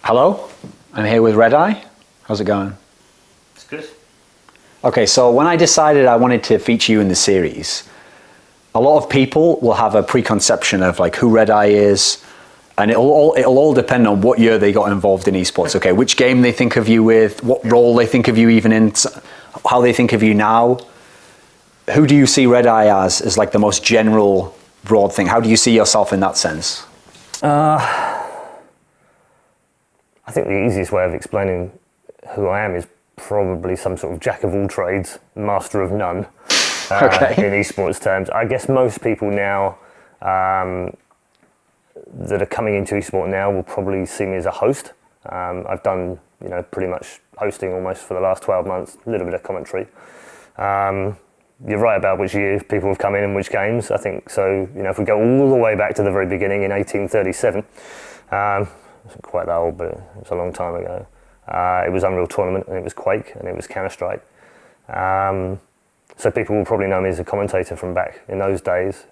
Hello, I'm here with Redeye. How's it going? It's good. Okay, so when I decided I wanted to feature you in the series, a lot of people will have a preconception of like who Redeye is, and it'll all depend on what year they got involved in esports. Okay, which game they think of you with, what role they think of you even in, how they think of you now. Who do you see Redeye as like the most general, broad thing? How do you see yourself in that sense? I think the easiest way of explaining who I am is probably some sort of jack of all trades, master of none, in esports terms. I guess most people now that are coming into esport now will probably see me as a host. I've done, pretty much hosting almost for the last 12 months, a little bit of commentary. You're right about which year people have come in and which games. I think so. If we go all the way back to the very beginning in 1837. It wasn't quite that old, but it was a long time ago. It was Unreal Tournament, and it was Quake, and it was Counter-Strike. So people will probably know me as a commentator from back in those days.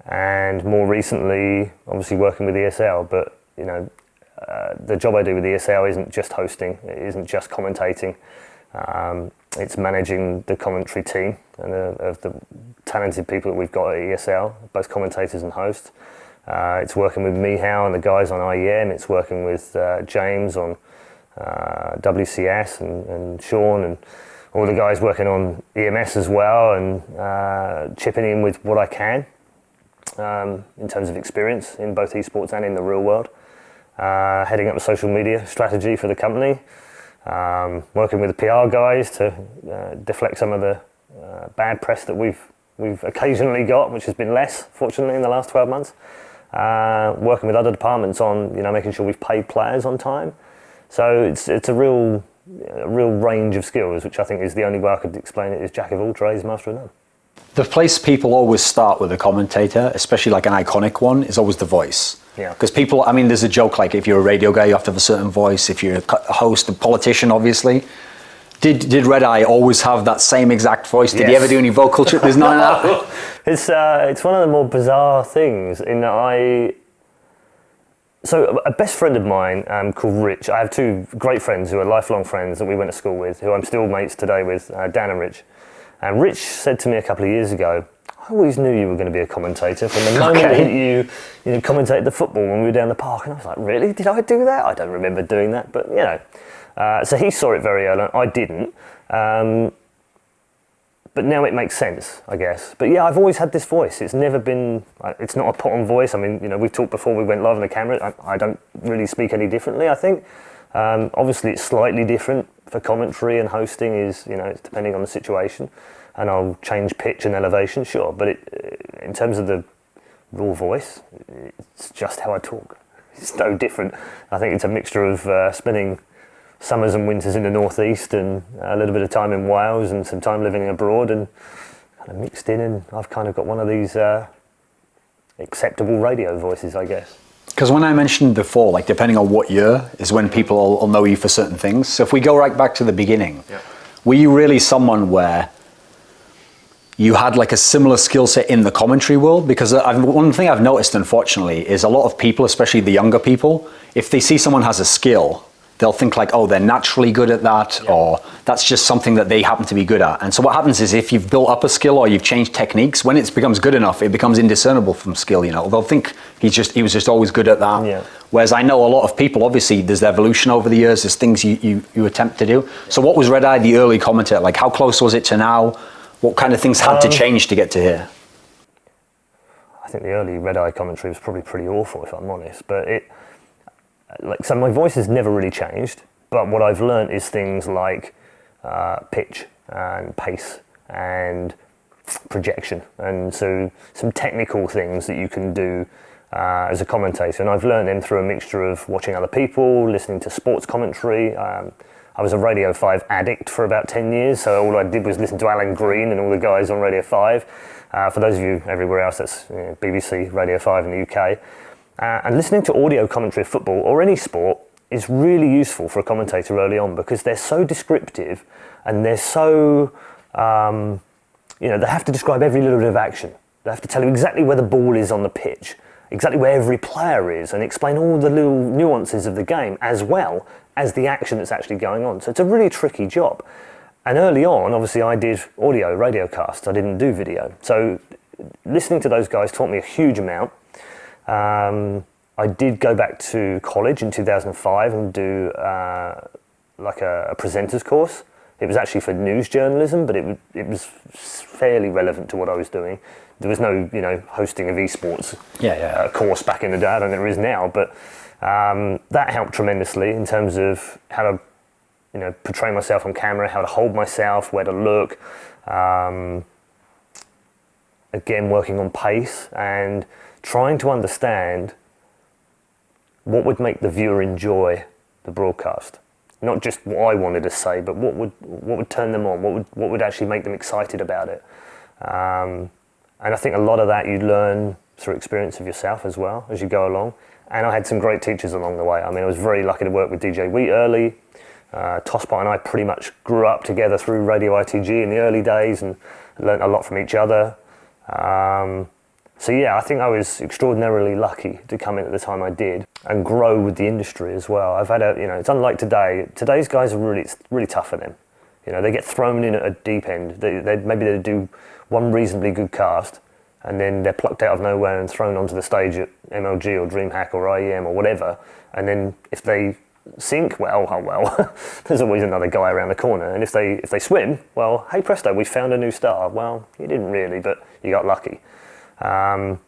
And more recently, obviously working with ESL, but the job I do with ESL isn't just hosting, it isn't just commentating. It's managing the commentary team and of the talented people that we've got at ESL, both commentators and hosts. It's working with Mihao and the guys on IEM. It's working with James on WCS and Sean and all the guys working on EMS as well, and chipping in with what I can in terms of experience in both esports and in the real world. Heading up the social media strategy for the company. Working with the PR guys to deflect some of the bad press that we've occasionally got, which has been less, fortunately, in the last 12 months. Working with other departments on making sure we've paid players on time. So it's a real range of skills, which I think is the only way I could explain it is jack of all trades, master of none. The place people always start with a commentator, especially like an iconic one, is always the voice. Yeah. Because people, there's a joke like if you're a radio guy, you have to have a certain voice. If you're a host, a politician, obviously. Did Redeye always have that same exact voice? Did he ever do any vocal tricks? There's none of that. It's one of the more bizarre things in that So a best friend of mine called Rich. I have two great friends who are lifelong friends that we went to school with, who I'm still mates today with, Dan and Rich. And Rich said to me a couple of years ago, I always knew you were going to be a commentator from the moment that you commentated the football when we were down the park. And I was like, really? Did I do that? I don't remember doing that, but so he saw it very early. I didn't. But now it makes sense, I guess. But yeah, I've always had this voice. It's never been, it's not a put-on voice. We've talked before we went live on the camera. I don't really speak any differently, I think. Obviously, it's slightly different for commentary and hosting it's depending on the situation. And I'll change pitch and elevation, sure. But in terms of the raw voice, it's just how I talk. It's no different. I think it's a mixture of spending summers and winters in the northeast and a little bit of time in Wales and some time living abroad and kind of mixed in, and I've kind of got one of these acceptable radio voices, I guess. Because when I mentioned before, like depending on what year is when people will know you for certain things. So if we go right back to the beginning, were you really someone where you had like a similar skill set in the commentary world? Because one thing I've noticed, unfortunately, is a lot of people, especially the younger people, if they see someone has a skill, they'll think like, oh, they're naturally good at that, or that's just something that they happen to be good at. And so what happens is if you've built up a skill or you've changed techniques, when it becomes good enough, it becomes indiscernible from skill, They'll think he was just always good at that. Yeah. Whereas I know a lot of people, obviously, there's evolution over the years, there's things you attempt to do. Yeah. So what was Redeye, the early commentator? Like how close was it to now? What kind of things had to change to get to here? I think the early Redeye commentary was probably pretty awful, if I'm honest, but so my voice has never really changed, but what I've learned is things like pitch and pace and projection, and so some technical things that you can do as a commentator, and I've learned them through a mixture of watching other people, listening to sports commentary. I was a Radio 5 addict for about 10 years, so all I did was listen to Alan Green and all the guys on Radio 5. For those of you everywhere else, that's BBC, Radio 5 in the UK. And listening to audio commentary of football or any sport is really useful for a commentator early on because they're so descriptive and they're so, they have to describe every little bit of action. They have to tell you exactly where the ball is on the pitch exactly where every player is and explain all the little nuances of the game as well as the action that's actually going on. So it's a really tricky job. And early on, obviously, I did audio, radio casts. I didn't do video. So listening to those guys taught me a huge amount. I did go back to college in 2005 and do like a presenter's course. It was actually for news journalism, but it was fairly relevant to what I was doing. There was no, hosting of esports course back in the day. I don't think there is now, but that helped tremendously in terms of how to, portray myself on camera, how to hold myself, where to look. Again, working on pace and trying to understand what would make the viewer enjoy the broadcast. Not just what I wanted to say, but what would turn them on, what would actually make them excited about it. And I think a lot of that you learn through experience of yourself as well as you go along. And I had some great teachers along the way. I mean, I was very lucky to work with DJ Wheat early. Tosspot and I pretty much grew up together through Radio ITG in the early days and learnt a lot from each other. So yeah, I think I was extraordinarily lucky to come in at the time I did and grow with the industry as well. I've had it's unlike today. Today's guys are really tough for them. They get thrown in at a deep end. Maybe they do one reasonably good cast and then they're plucked out of nowhere and thrown onto the stage at MLG or DreamHack or IEM or whatever. And then if they sink, well, there's always another guy around the corner. And if they swim, well, hey presto, we found a new star. Well, you didn't really, but you got lucky. And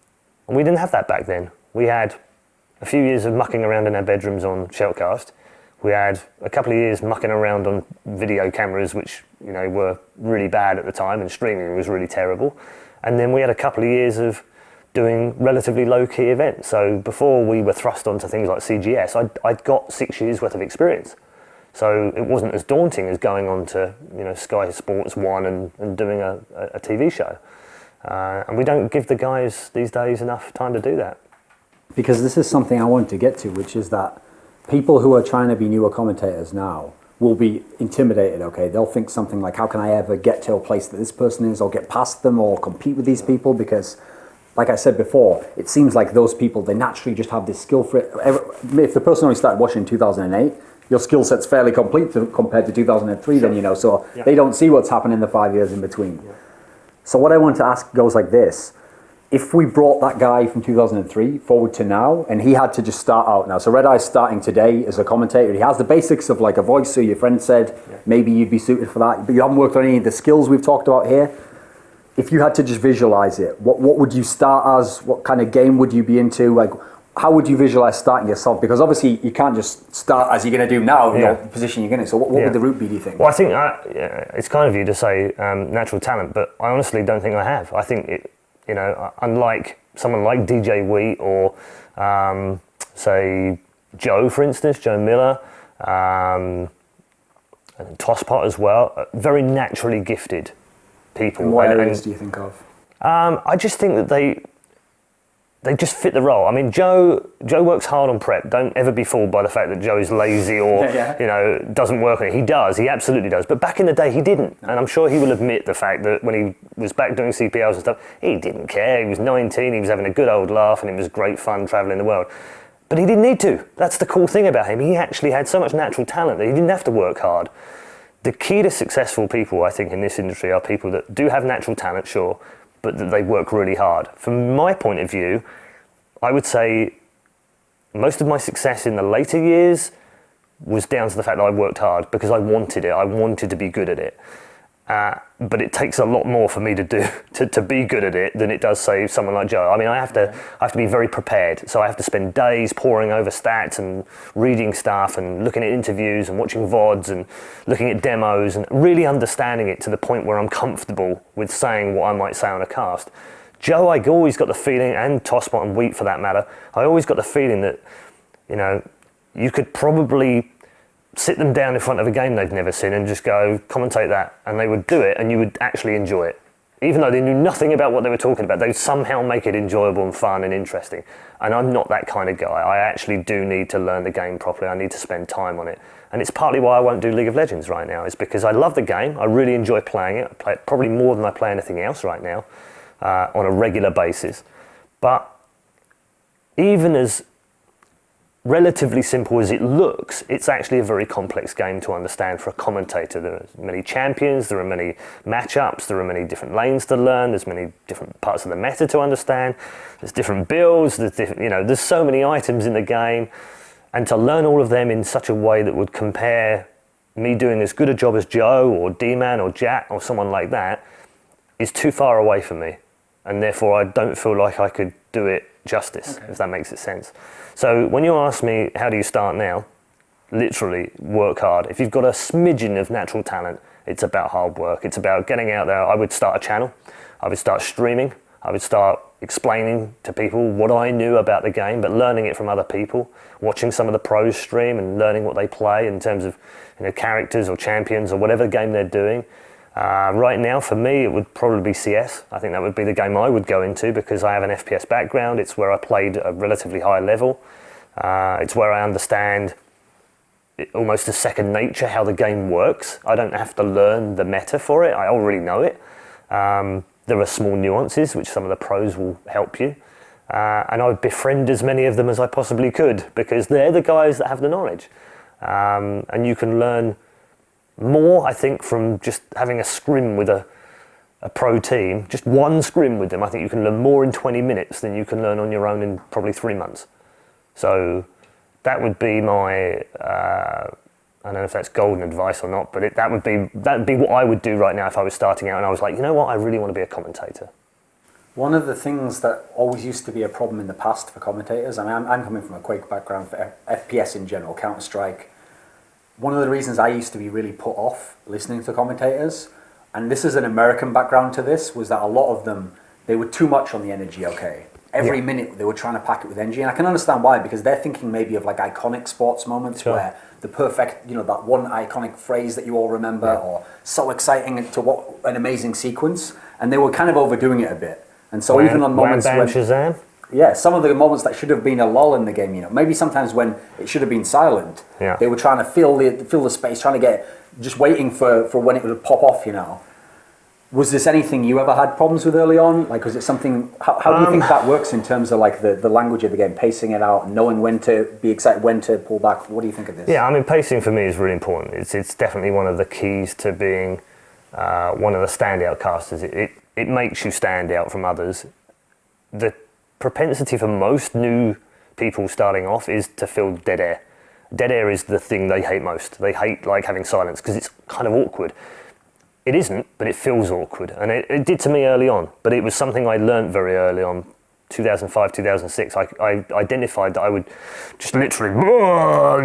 we didn't have that back then. We had a few years of mucking around in our bedrooms on Shoutcast. We had a couple of years mucking around on video cameras, which were really bad at the time, and streaming was really terrible. And then we had a couple of years of doing relatively low-key events. So before we were thrust onto things like CGS, I'd got 6 years worth of experience. So it wasn't as daunting as going on to Sky Sports 1 and doing a TV show. And we don't give the guys these days enough time to do that. Because this is something I wanted to get to, which is that people who are trying to be newer commentators now will be intimidated, okay? They'll think something like, how can I ever get to a place that this person is, or get past them, or compete with these people? Because, like I said before, it seems like those people, they naturally just have this skill for it. If the person only started watching in 2008, your skill set's fairly complete compared to 2003, sure. Then, so they don't see what's happened in the 5 years in between. Yeah. So what I want to ask goes like this. If we brought that guy from 2003 forward to now, and he had to just start out now, so Redeye's starting today as a commentator, he has the basics of like a voice, so your friend said, maybe you'd be suited for that, but you haven't worked on any of the skills we've talked about here. If you had to just visualize it, what would you start as? What kind of game would you be into? Like, how would you visualize starting yourself? Because obviously you can't just start as you're going to do now, the position you're going to. So what would the route be, do you think? Well, I think it's kind of you to say natural talent, but I honestly don't think I have. I think unlike someone like DJ Wheat or say Joe, for instance, Joe Miller, and Tosspot as well, very naturally gifted people. And what areas do you think of? I just think that they just fit the role. I mean, Joe works hard on prep. Don't ever be fooled by the fact that Joe's lazy or doesn't work on it. He does. He absolutely does. But back in the day, he didn't. And I'm sure he will admit the fact that when he was back doing CPLs and stuff, he didn't care. He was 19. He was having a good old laugh, and it was great fun traveling the world. But he didn't need to. That's the cool thing about him. He actually had so much natural talent that he didn't have to work hard. The key to successful people, I think, in this industry are people that do have natural talent, sure, but that they work really hard. From my point of view, I would say most of my success in the later years was down to the fact that I worked hard because I wanted it. I wanted to be good at it. But it takes a lot more for me to do to be good at it than it does, say, someone like Joe. I mean, I have to be very prepared. So I have to spend days poring over stats and reading stuff and looking at interviews and watching VODs and looking at demos and really understanding it to the point where I'm comfortable with saying what I might say on a cast. Joe, I always got the feeling, and Tosspot and Wheat for that matter, I always got the feeling that, you could probably sit them down in front of a game they've never seen and just go, commentate that, and they would do it, and you would actually enjoy it. Even though they knew nothing about what they were talking about, they'd somehow make it enjoyable and fun and interesting. And I'm not that kind of guy. I actually do need to learn the game properly. I need to spend time on it. And it's partly why I won't do League of Legends right now. It's because I love the game. I really enjoy playing it. I play it probably more than I play anything else right now on a regular basis. But even as relatively simple as it looks, it's actually a very complex game to understand for a commentator. There are many champions, there are many matchups, there are many different lanes to learn, there's many different parts of the meta to understand, there's different builds, there's so many items in the game, and to learn all of them in such a way that would compare me doing as good a job as Joe or D-Man or Jack or someone like that is too far away from me, and therefore I don't feel like I could do it justice, if that makes it sense. So when you ask me, how do you start now? Literally, work hard. If you've got a smidgen of natural talent, it's about hard work. It's about getting out there. I would start a channel. I would start streaming. I would start explaining to people what I knew about the game, but learning it from other people, watching some of the pros stream and learning what they play in terms of characters or champions or whatever game they're doing. Right now, for me, it would probably be CS. I think that would be the game I would go into because I have an FPS background. It's where I played at a relatively high level. It's where I understand almost a second nature how the game works. I don't have to learn the meta for it. I already know it. There are small nuances which some of the pros will help you. And I would befriend as many of them as I possibly could because they're the guys that have the knowledge. And you can learn more, I think, from just having a scrim with a pro team, just one scrim with them. I think you can learn more in 20 minutes than you can learn on your own in probably 3 months. So that would be my, I don't know if that's golden advice or not, but that would be what I would do right now if I was starting out and I was like, you know what, I really want to be a commentator. One of the things that always used to be a problem in the past for commentators, I mean, I'm coming from a Quake background for FPS in general, Counter-Strike. One of the reasons I used to be really put off listening to commentators, and this is an American background to this, was that a lot of them, they were too much on the energy, okay? Every minute they were trying to pack it with energy, and I can understand why, because they're thinking maybe of like iconic sports moments where the perfect, that one iconic phrase that you all remember, or so exciting to what an amazing sequence, and they were kind of overdoing it a bit. And so even on moments when Shazam? Yeah, some of the moments that should have been a lull in the game, maybe sometimes when it should have been silent, they were trying to fill the space, trying to get, just waiting for when it would pop off, Was this anything you ever had problems with early on? Like, was it something, how do you think that works in terms of like the language of the game, pacing it out, knowing when to be excited, when to pull back? What do you think of this? Yeah, I mean, pacing for me is really important. It's definitely one of the keys to being one of the standout casters. It makes you stand out from others. The propensity for most new people starting off is to feel dead air. Dead air is the thing they hate most. They hate like having silence because it's kind of awkward. It isn't, but it feels awkward. And it did to me early on, but it was something I learned very early on, 2005, 2006. I identified that I would just literally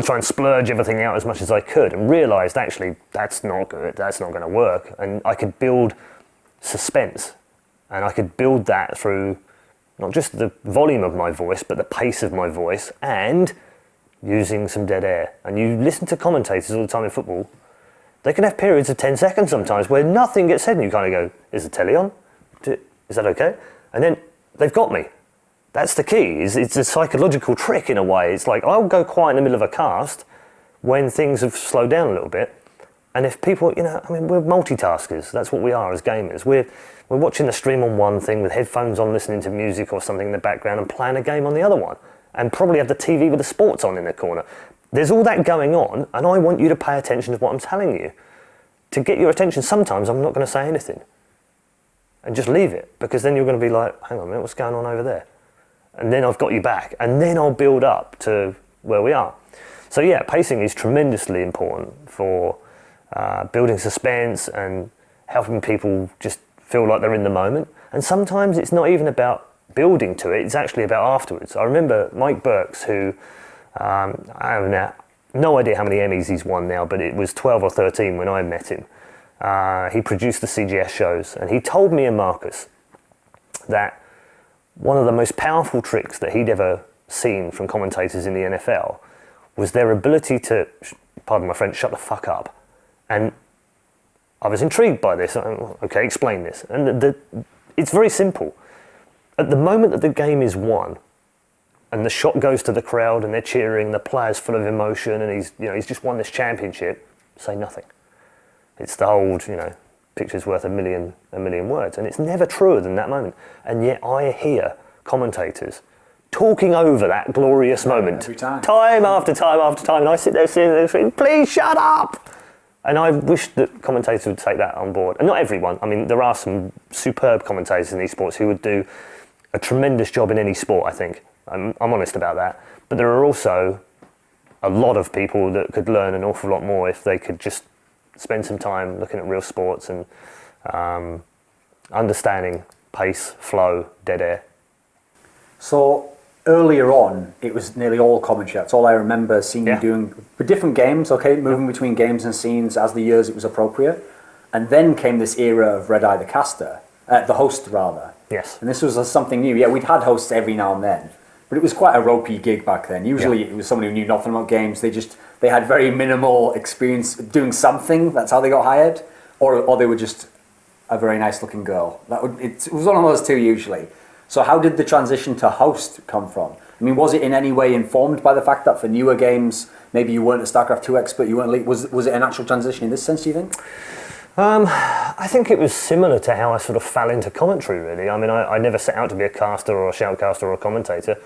try and splurge everything out as much as I could and realized actually that's not good, that's not going to work. And I could build suspense and I could build that through not just the volume of my voice, but the pace of my voice and using some dead air. And you listen to commentators all the time in football, they can have periods of 10 seconds sometimes where nothing gets said and you kind of go, is the telly on? Is that okay? And then they've got me. That's the key. It's a psychological trick in a way. It's like I'll go quiet in the middle of a cast when things have slowed down a little bit. And if people, I mean, we're multitaskers. That's what we are as gamers. We're watching the stream on one thing with headphones on, listening to music or something in the background and playing a game on the other one. And probably have the TV with the sports on in the corner. There's all that going on, and I want you to pay attention to what I'm telling you. To get your attention, sometimes I'm not going to say anything. And just leave it, because then you're going to be like, hang on a minute, what's going on over there? And then I've got you back, and then I'll build up to where we are. So yeah, pacing is tremendously important for building suspense and helping people just feel like they're in the moment. And sometimes it's not even about building to it, it's actually about afterwards. I remember Mike Burks, who I have no idea how many Emmys he's won now, but it was 12 or 13 when I met him. He produced the CGS shows, and he told me and Marcus that one of the most powerful tricks that he'd ever seen from commentators in the NFL was their ability to, pardon my French, shut the fuck up. And I was intrigued by this. Okay, explain this. And it's very simple. At the moment that the game is won, and the shot goes to the crowd and they're cheering, the player's full of emotion and he's just won this championship, say nothing. It's the old, picture's worth a million words, and it's never truer than that moment. And yet I hear commentators talking over that glorious moment. Every time. Time after time after time. And I sit there sitting there screaming, please shut up! And I wish that commentators would take that on board. And not everyone. I mean, there are some superb commentators in esports who would do a tremendous job in any sport, I think. I'm honest about that. But there are also a lot of people that could learn an awful lot more if they could just spend some time looking at real sports and understanding pace, flow, dead air. So earlier on, it was nearly all commentary. That's all I remember seeing you doing for different games, moving between games and scenes as the years it was appropriate. And then came this era of redeye the caster, the host rather. Yes. And this was something new. Yeah, we'd had hosts every now and then, but it was quite a ropey gig back then. Usually it was someone who knew nothing about games. They had very minimal experience doing something. That's how they got hired. Or they were just a very nice looking girl. It was one of those two usually. So how did the transition to host come from? I mean, was it in any way informed by the fact that for newer games, maybe you weren't a StarCraft 2 expert, you weren't was it an actual transition in this sense, do you think? I think it was similar to how I sort of fell into commentary, really. I mean, I never set out to be a caster or a shoutcaster or a commentator.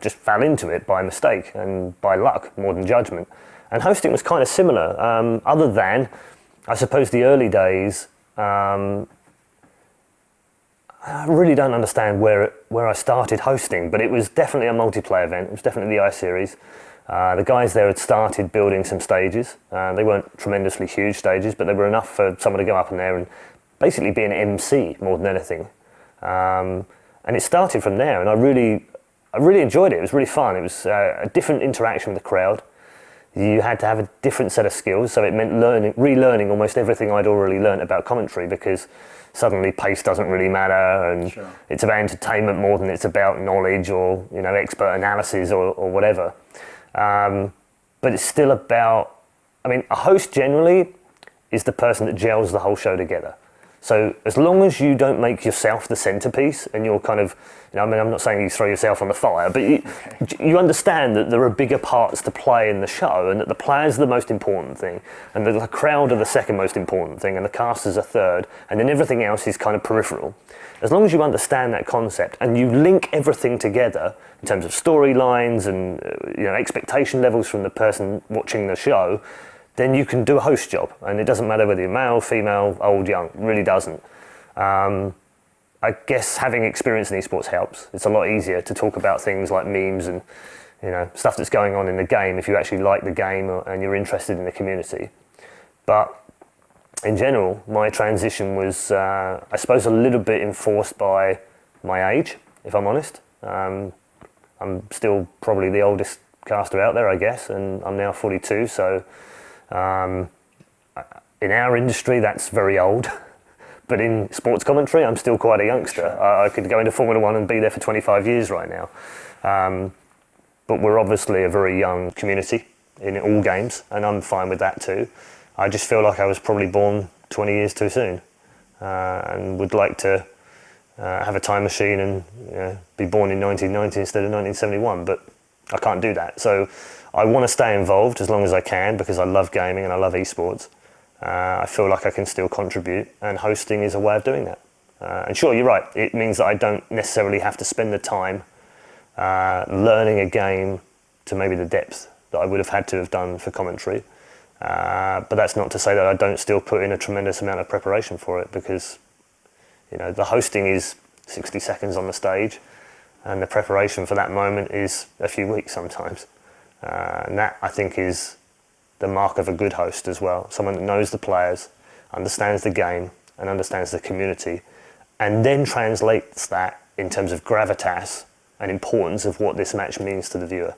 Just fell into it by mistake and by luck more than judgment. And hosting was kind of similar, other than, I suppose, the early days. I really don't understand where I started hosting, but it was definitely a multiplayer event. It was definitely the I-Series. The guys there had started building some stages. They weren't tremendously huge stages, but they were enough for someone to go up in there and basically be an MC more than anything. And it started from there, and I really enjoyed it. It was really fun. It was a different interaction with the crowd. You had to have a different set of skills, so it meant relearning almost everything I'd already learnt about commentary, because suddenly pace doesn't really matter, and it's about entertainment more than it's about knowledge or expert analysis or whatever. But it's still about, I mean, a host generally is the person that gels the whole show together. So as long as you don't make yourself the centerpiece and you're kind of, I mean, I'm not saying you throw yourself on the fire, but you understand that there are bigger parts to play in the show, and that the players are the most important thing, and that the crowd are the second most important thing, and the casters are third, and then everything else is kind of peripheral. As long as you understand that concept and you link everything together in terms of storylines and expectation levels from the person watching the show, then you can do a host job, and it doesn't matter whether you're male, female, old, young. It really doesn't. I guess having experience in esports helps. It's a lot easier to talk about things like memes and stuff that's going on in the game if you actually like the game and you're interested in the community. But in general, my transition was, I suppose, a little bit enforced by my age, if I'm honest. I'm still probably the oldest caster out there, I guess, and I'm now 42, so in our industry that's very old. But in sports commentary, I'm still quite a youngster. I could go into Formula 1 and be there for 25 years right now. But we're obviously a very young community in all games, and I'm fine with that too. I just feel like I was probably born 20 years too soon, and would like to have a time machine and be born in 1990 instead of 1971, but I can't do that. So I want to stay involved as long as I can, because I love gaming and I love esports. I feel like I can still contribute, and hosting is a way of doing that. And sure, you're right, it means that I don't necessarily have to spend the time learning a game to maybe the depth that I would have had to have done for commentary. But that's not to say that I don't still put in a tremendous amount of preparation for it, because the hosting is 60 seconds on the stage, and the preparation for that moment is a few weeks sometimes. And that, I think, is the mark of a good host as well. Someone that knows the players, understands the game, and understands the community, and then translates that in terms of gravitas and importance of what this match means to the viewer.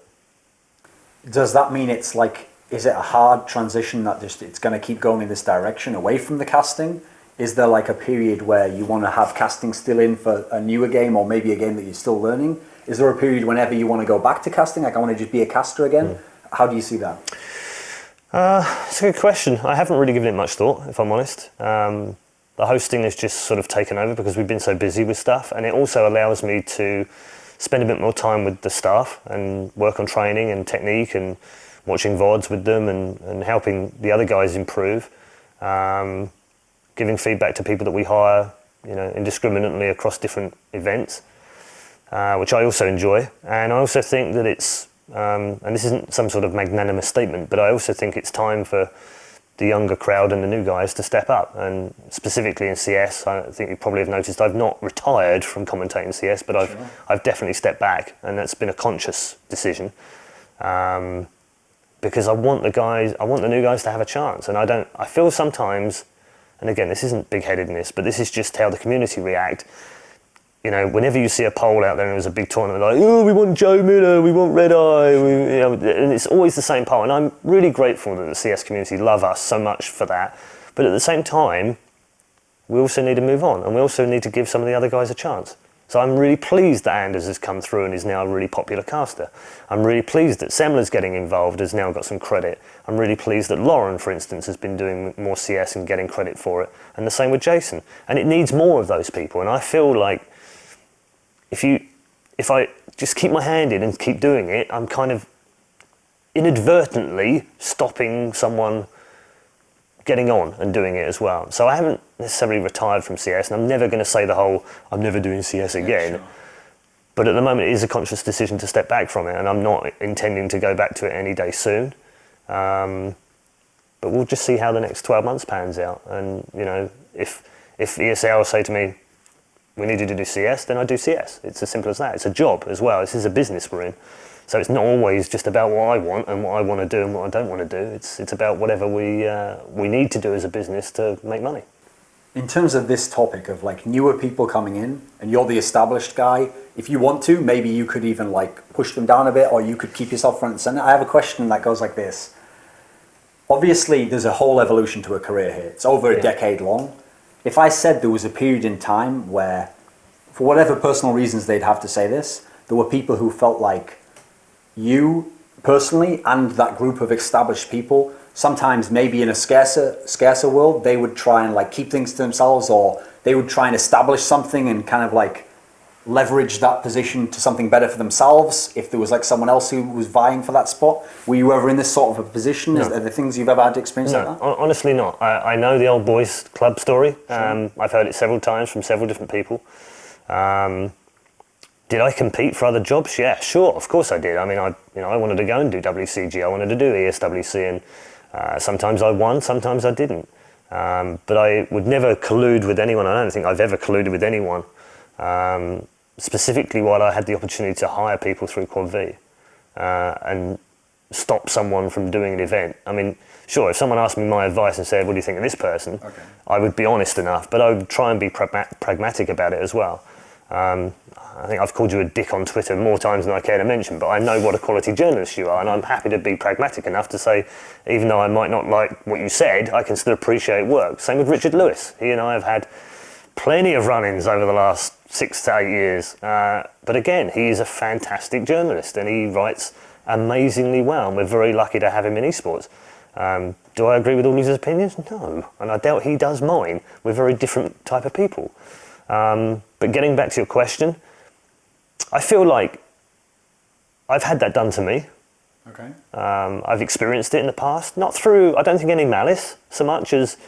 Does that mean it's like, is it a hard transition that just it's going to keep going in this direction away from the casting? Is there like a period where you want to have casting still in for a newer game, or maybe a game that you're still learning? Is there a period whenever you want to go back to casting, like I want to just be a caster again? How do you see that? It's a good question. I haven't really given it much thought, if I'm honest. The hosting has just sort of taken over because we've been so busy with stuff, and it also allows me to spend a bit more time with the staff and work on training and technique and watching VODs with them and helping the other guys improve, giving feedback to people that we hire indiscriminately across different events. which I also enjoy. And I also think that it's, and this isn't some sort of magnanimous statement, but I also think it's time for the younger crowd and the new guys to step up. And specifically in CS, I think you probably have noticed I've not retired from commentating CS, but I've definitely stepped back, and that's been a conscious decision. Because I want the new guys to have a chance. And I feel sometimes, and again, this isn't big-headedness, but this is just how the community react. You know, whenever you see a poll out there and there's a big tournament, like, oh, we want Joe Miller, we want redeye, and it's always the same poll. And I'm really grateful that the CS community love us so much for that. But at the same time, we also need to move on, and we also need to give some of the other guys a chance. So I'm really pleased that Anders has come through and is now a really popular caster. I'm really pleased that Semler's getting involved, has now got some credit. I'm really pleased that Lauren, for instance, has been doing more CS and getting credit for it. And the same with Jason. And it needs more of those people. And I feel like if I just keep my hand in and keep doing it, I'm kind of inadvertently stopping someone getting on and doing it as well. So I haven't necessarily retired from CS, and I'm never going to say the whole, I'm never doing CS again. Sure. But at the moment, it is a conscious decision to step back from it, and I'm not intending to go back to it any day soon. But we'll just see how the next 12 months pans out. And, you know, if ESL say to me, we need you to do CS, then I do CS. It's as simple as that. It's a job as well. This is a business we're in. So it's not always just about what I want and what I want to do and what I don't want to do. It's about whatever we need to do as a business to make money. In terms of this topic of like newer people coming in and you're the established guy, if you want to, maybe you could even like push them down a bit, or you could keep yourself front and center. I have a question that goes like this. Obviously, there's a whole evolution to a career here. It's over a decade long. If I said there was a period in time where, for whatever personal reasons they'd have to say this, there were people who felt like you personally and that group of established people, sometimes maybe in a scarcer world, they would try and like keep things to themselves, or they would try and establish something and kind of like leverage that position to something better for themselves if there was like someone else who was vying for that spot. Were you ever in this sort of a position? No. Are there things you've ever had to experience like that? Honestly not. I know the old boys club story. Sure. I've heard it several times from several different people. Did I compete for other jobs? Yeah, sure, of course I did. I mean, I wanted to go and do WCG. I wanted to do ESWC, and sometimes I won, sometimes I didn't. But I would never collude with anyone. I don't think I've ever colluded with anyone. Specifically while I had the opportunity to hire people through Quad V and stop someone from doing an event. I mean, sure, if someone asked me my advice and said, what do you think of this person? Okay. I would be honest enough, but I would try and be pragmatic about it as well. I think I've called you a dick on Twitter more times than I care to mention, but I know what a quality journalist you are, and I'm happy to be pragmatic enough to say, even though I might not like what you said, I can still appreciate work. Same with Richard Lewis. He and I have had plenty of run-ins over the last 6 to 8 years. But again, he is a fantastic journalist and he writes amazingly well, and we're very lucky to have him in esports. Do I agree with all his opinions? No, and I doubt he does mine. We're very different type of people. But getting back to your question, I feel like I've had that done to me. Okay. I've experienced it in the past, not through, I don't think, any malice so much as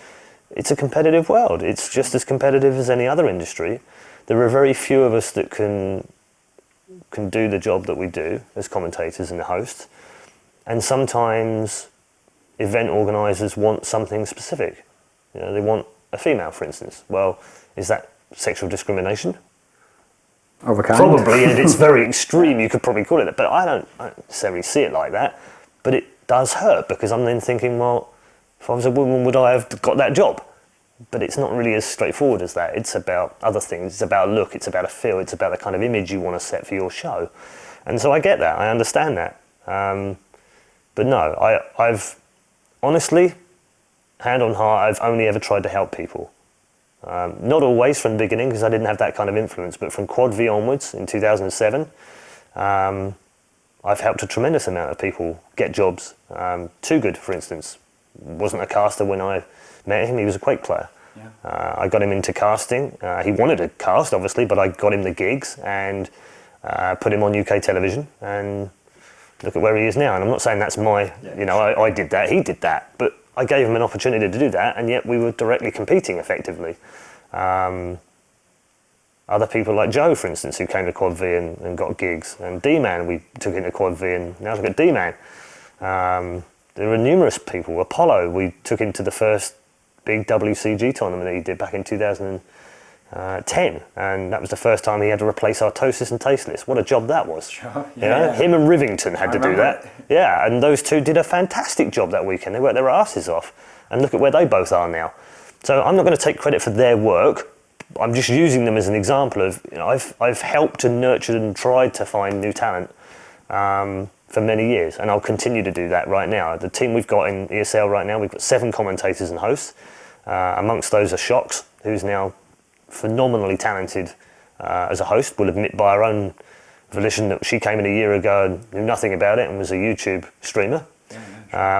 it's a competitive world. It's just as competitive as any other industry. There are very few of us that can do the job that we do as commentators and hosts. And sometimes event organisers want something specific. You know, they want a female, for instance. Well, is that sexual discrimination? Of a kind? Probably, and it's very extreme, you could probably call it that. But I don't necessarily see it like that. But it does hurt, because I'm then thinking, well, if I was a woman, would I have got that job? But it's not really as straightforward as that. It's about other things. It's about a look. It's about a feel. It's about the kind of image you want to set for your show. And so I get that. I understand that. But no, I've honestly, hand on heart, I've only ever tried to help people. Not always from the beginning, because I didn't have that kind of influence, but from Quad V onwards in 2007, I've helped a tremendous amount of people get jobs. Too Good, for instance, wasn't a caster when I met him. He was a Quake player. Yeah. I got him into casting. He wanted to cast, obviously, but I got him the gigs and put him on UK television, and look at where he is now. And I'm not saying that's my, I did that, he did that, but I gave him an opportunity to do that, and yet we were directly competing effectively. other people like Joe, for instance, who came to Quad V and got gigs, and D-Man we took into Quad V, and now look at D-Man. There were numerous people. Apollo we took into the first big WCG tournament that he did back in 2010, and that was the first time he had to replace our Tosis and Tasteless. What a job that was. Sure. Him and Rivington had to do that. Yeah, and those two did a fantastic job that weekend. They worked their asses off, and look at where they both are now. So I'm not going to take credit for their work. I'm just using them as an example of, I've helped and nurtured and tried to find new talent for many years, and I'll continue to do that right now. The team we've got in ESL right now, we've got 7 commentators and hosts. Amongst those are Shocks, who's now phenomenally talented as a host. We'll admit by her own volition that she came in a year ago and knew nothing about it and was a YouTube streamer.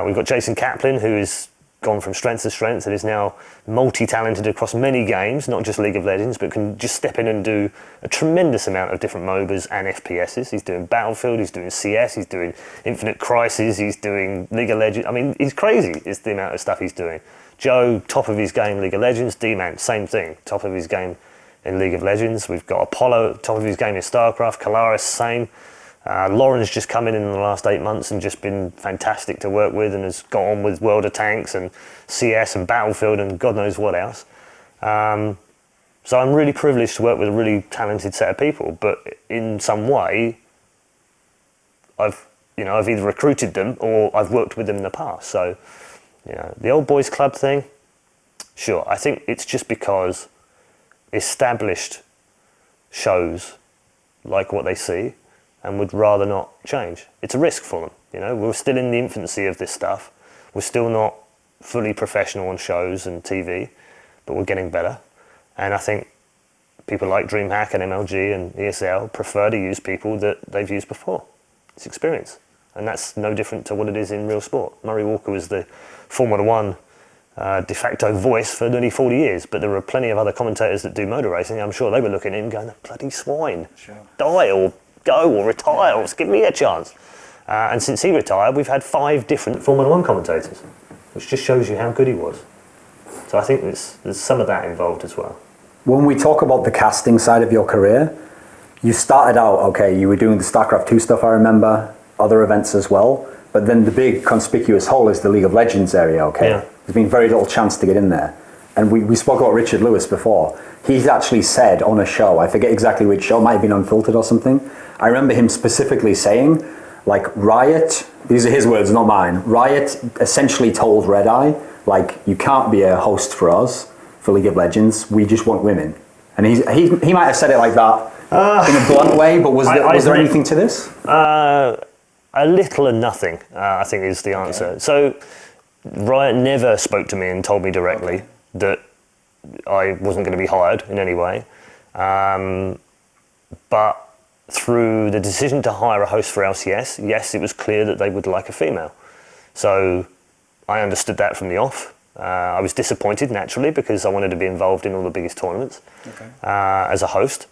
We've got Jason Kaplan, who is gone from strength to strength and is now multi-talented across many games, not just League of Legends, but can just step in and do a tremendous amount of different MOBAs and FPSs. He's doing Battlefield, he's doing CS, he's doing Infinite Crisis, he's doing League of Legends. I mean, he's crazy, is the amount of stuff he's doing. Joe, top of his game, League of Legends. D-Man, same thing, top of his game in League of Legends. We've got Apollo, top of his game in StarCraft. Kalaris, same. Lauren's just come in the last 8 months and just been fantastic to work with, and has got on with World of Tanks and CS and Battlefield and God knows what else. So I'm really privileged to work with a really talented set of people, but in some way, I've either recruited them or I've worked with them in the past. So, the old boys club thing, sure. I think it's just because established shows like what they see and would rather not change. It's a risk for them. We're still in the infancy of this stuff. We're still not fully professional on shows and TV, but we're getting better. And I think people like DreamHack and MLG and ESL prefer to use people that they've used before. It's experience. And that's no different to what it is in real sport. Murray Walker was the Formula One de facto voice for nearly 40 years, but there were plenty of other commentators that do motor racing. I'm sure they were looking at him going, bloody swine, die or go or retire, or give me a chance. And since he retired, we've had 5 different Formula One commentators, which just shows you how good he was. So I think there's some of that involved as well. When we talk about the casting side of your career, you started out, okay, you were doing the StarCraft 2 stuff, I remember, other events as well, but then the big conspicuous hole is the League of Legends area, okay? Yeah. There's been very little chance to get in there. And we spoke about Richard Lewis before. He's actually said on a show, I forget exactly which show, it might have been Unfiltered or something, I remember him specifically saying, like, Riot, these are his words, not mine, Riot essentially told redeye, like, you can't be a host for us, for League of Legends, we just want women. And he might have said it like that in a blunt way, but was there anything to this? A little and nothing, I think is the answer. Okay. So Riot never spoke to me and told me directly that I wasn't going to be hired in any way. But through the decision to hire a host for LCS, yes, it was clear that they would like a female. So I understood that from the off. I was disappointed, naturally, because I wanted to be involved in all the biggest tournaments as a host.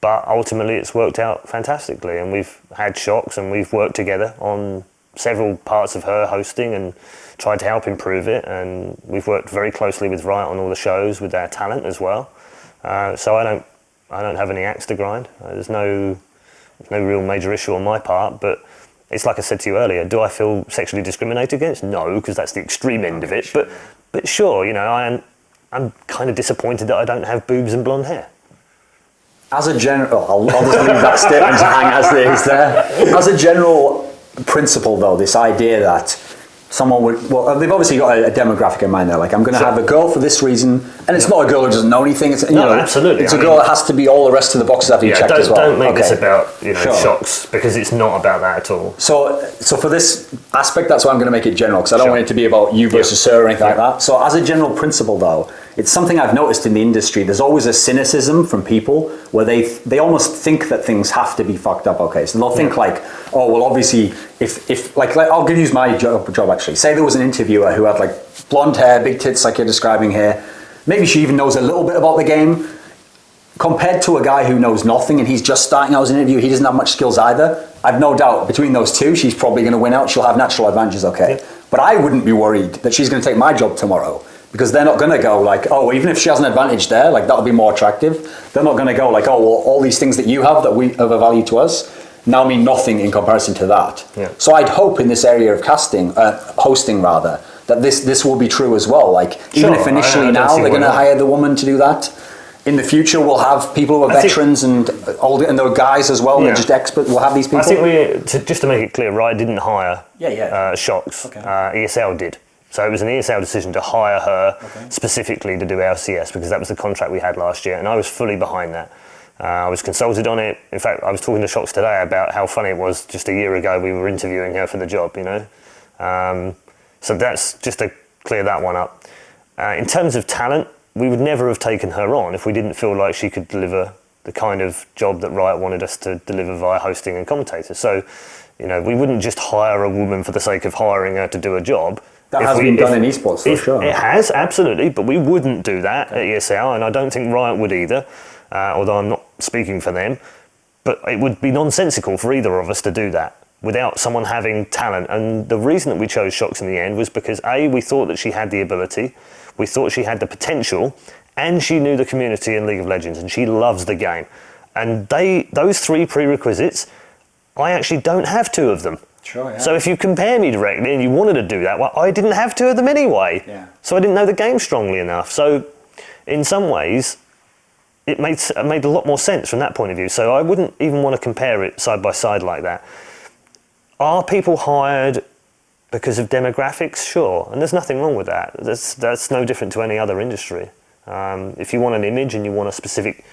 But ultimately, it's worked out fantastically, and we've had Shocks, and we've worked together on several parts of her hosting and tried to help improve it. And we've worked very closely with Riot on all the shows with our talent as well. So I don't have any axe to grind. There's no real major issue on my part, but it's like I said to you earlier, do I feel sexually discriminated against? No, because that's the extreme end of it. But sure, I'm kind of disappointed that I don't have boobs and blonde hair. As a general, I'll just leave that statement to hang as it is there. As a general principle, though, this idea that someone would, well, they've obviously got a demographic in mind there. Like, I'm going to have a girl for this reason, and it's not a girl who doesn't know anything. It's, absolutely. It's a girl that has to be all the rest of the boxes have you checked as well. Don't make this about Shocks, because it's not about that at all. So for this aspect, that's why I'm going to make it general, because I don't want it to be about you versus her or anything like that. So as a general principle, though, it's something I've noticed in the industry. There's always a cynicism from people where they almost think that things have to be fucked up. Okay, so they'll think like, oh well, obviously, if like I'll use my job actually. Say there was an interviewer who had like blonde hair, big tits, like you're describing here. Maybe she even knows a little bit about the game. Compared to a guy who knows nothing and he's just starting out as an interviewer, he doesn't have much skills either. I've no doubt between those two, she's probably going to win out. She'll have natural advantages. Okay, but I wouldn't be worried that she's going to take my job tomorrow, Because they're not going to go like, oh, even if she has an advantage there, like that'll be more attractive. They're not going to go like, oh, well, all these things that you have that we have a value to us now mean nothing in comparison to that. Yeah. So I'd hope in this area of hosting rather, that this will be true as well. Like even if initially now they're going to hire the woman to do that, in the future we'll have people who are veterans and older, and there are guys as well. They're just experts. We'll have these people. I think just to make it clear, Riot didn't hire Shocks. Okay. ESL did. So it was an ESL decision to hire her specifically to do LCS because that was the contract we had last year, and I was fully behind that. I was consulted on it. In fact, I was talking to Shocks today about how funny it was just a year ago we were interviewing her for the job, you know. So that's just to clear that one up. In terms of talent, we would never have taken her on if we didn't feel like she could deliver the kind of job that Riot wanted us to deliver via hosting and commentator. So, you know, we wouldn't just hire a woman for the sake of hiring her to do a job. That has been done in esports, for sure. It has, absolutely, but we wouldn't do that at ESL, and I don't think Riot would either, although I'm not speaking for them. But it would be nonsensical for either of us to do that without someone having talent. And the reason that we chose Shocks in the end was because A, we thought that she had the ability, we thought she had the potential, and she knew the community in League of Legends, and she loves the game. And those three prerequisites, I actually don't have two of them. Sure, yeah. So if you compare me directly and you wanted to do that, well, I didn't have two of them anyway. Yeah. So I didn't know the game strongly enough. So in some ways, it made a lot more sense from that point of view. So I wouldn't even want to compare it side by side like that. Are people hired because of demographics? Sure, and there's nothing wrong with that. That's no different to any other industry. If you want an image and you want a specific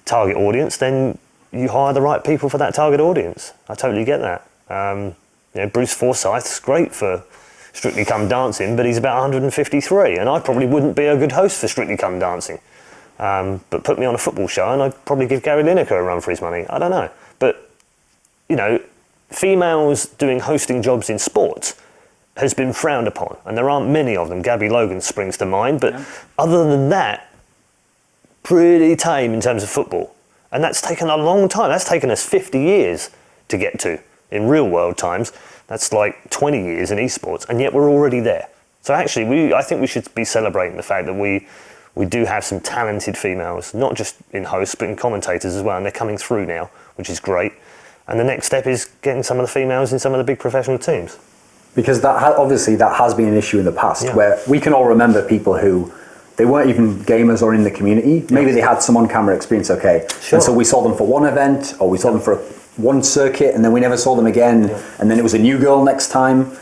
target audience, then you hire the right people for that target audience. I totally get that. You know, Bruce Forsyth's great for Strictly Come Dancing, but he's about 153, and I probably wouldn't be a good host for Strictly Come Dancing. But put me on a football show and I'd probably give Gary Lineker a run for his money. I don't know. But, you know, females doing hosting jobs in sports has been frowned upon, and there aren't many of them. Gabby Logan springs to mind, but other than that, pretty tame in terms of football. And that's taken a long time. That's taken us 50 years to get to. In real world times, that's like 20 years in esports, and yet we're already there. So actually, I think we should be celebrating the fact that we do have some talented females, not just in hosts, but in commentators as well, and they're coming through now, which is great. And the next step is getting some of the females in some of the big professional teams. Because obviously that has been an issue in the past, where we can all remember people who, they weren't even gamers or in the community. Maybe they had some on-camera experience, and so we saw them for one event, or we saw them for one circuit, and then we never saw them again, and then it was a new girl next time.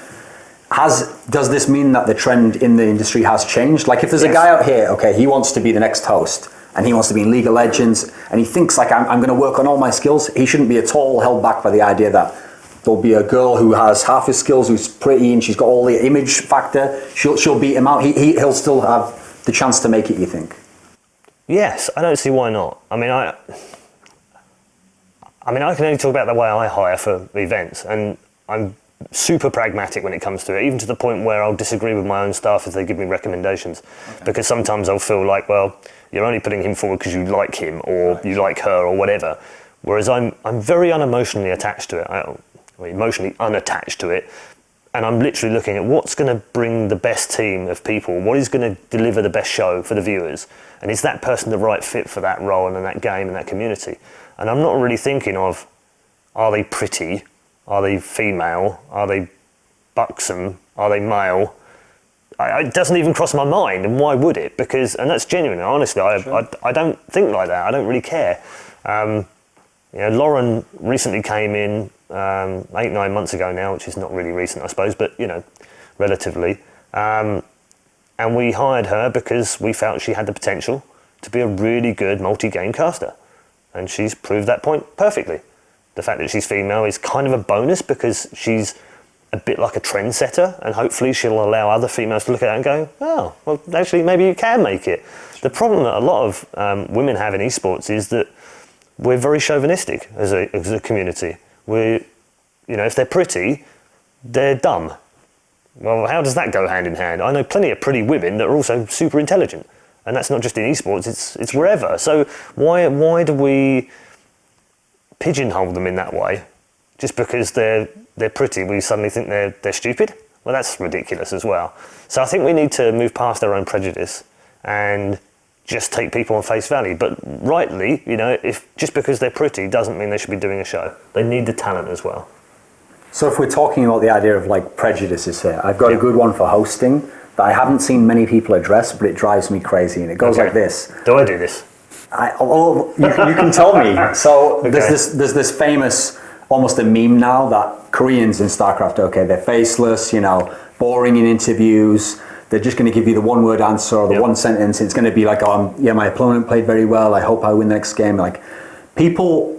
Does this mean that the trend in the industry has changed? Like if there's a guy out here, he wants to be the next host, and he wants to be in League of Legends, and he thinks like I'm going to work on all my skills, he shouldn't be at all held back by the idea that there'll be a girl who has half his skills, who's pretty, and she's got all the image factor. She'll beat him out. He'll still have the chance to make it, you think? Yes, I don't see why not. I mean, I can only talk about the way I hire for events, and I'm super pragmatic when it comes to it, even to the point where I'll disagree with my own staff if they give me recommendations, because sometimes I'll feel like, well, you're only putting him forward because you like him or you like her or whatever, whereas I'm very unemotionally attached to it, emotionally unattached to it, and I'm literally looking at what's going to bring the best team of people, what is going to deliver the best show for the viewers, and is that person the right fit for that role and that game and that community? And I'm not really thinking of, are they pretty? Are they female? Are they buxom? Are they male? It doesn't even cross my mind, and why would it? Because, and that's genuine, honestly, I don't think like that. I don't really care. Lauren recently came in 8-9 months ago now, which is not really recent, I suppose, but, relatively. And we hired her because we felt she had the potential to be a really good multi-game caster. And she's proved that point perfectly. The fact that she's female is kind of a bonus because she's a bit like a trendsetter, and hopefully she'll allow other females to look at it and go, oh, well, actually, maybe you can make it. The problem that a lot of women have in esports is that we're very chauvinistic as a community. If they're pretty, they're dumb. Well, how does that go hand in hand? I know plenty of pretty women that are also super intelligent. And that's not just in esports, it's wherever. So why do we pigeonhole them in that way? Just because they're pretty, we suddenly think they're stupid? Well, that's ridiculous as well. So I think we need to move past our own prejudice and just take people on face value. But rightly, you know, if just because they're pretty doesn't mean they should be doing a show. They need the talent as well. So if we're talking about the idea of like prejudices here, I've got a good one for hosting that I haven't seen many people address, but it drives me crazy. And it goes like this. Do I do this? You can tell me. So there's this famous, almost a meme now, that Koreans in StarCraft, okay, they're faceless, you know, boring in interviews. They're just going to give you the one-word answer or the one sentence. It's going to be like, yeah, my opponent played very well. I hope I win the next game. Like, people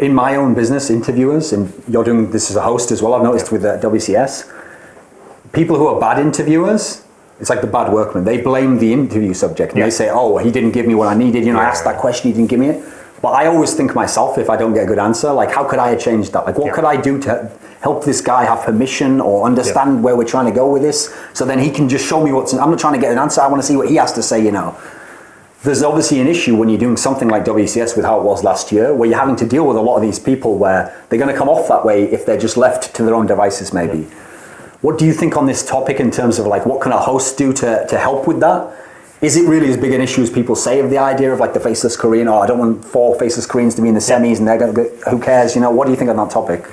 in my own business, interviewers, and you're doing this as a host as well, I've noticed with WCS, people who are bad interviewers, it's like the bad workman. They blame the interview subject. And they say, oh, he didn't give me what I needed. You know, I asked that question, he didn't give me it. But I always think myself, if I don't get a good answer, like, how could I have changed that? Like, what could I do to help this guy have permission or understand where we're trying to go with this? So then he can just show me what's, I'm not trying to get an answer. I want to see what he has to say, you know. There's obviously an issue when you're doing something like WCS with how it was last year, where you're having to deal with a lot of these people where they're going to come off that way if they're just left to their own devices, maybe. What do you think on this topic in terms of like, what can a host do to help with that? Is it really as big an issue as people say of the idea of like the faceless Korean, I don't want 4 faceless Koreans to be in the semis and they're going to get, who cares? You know, what do you think on that topic?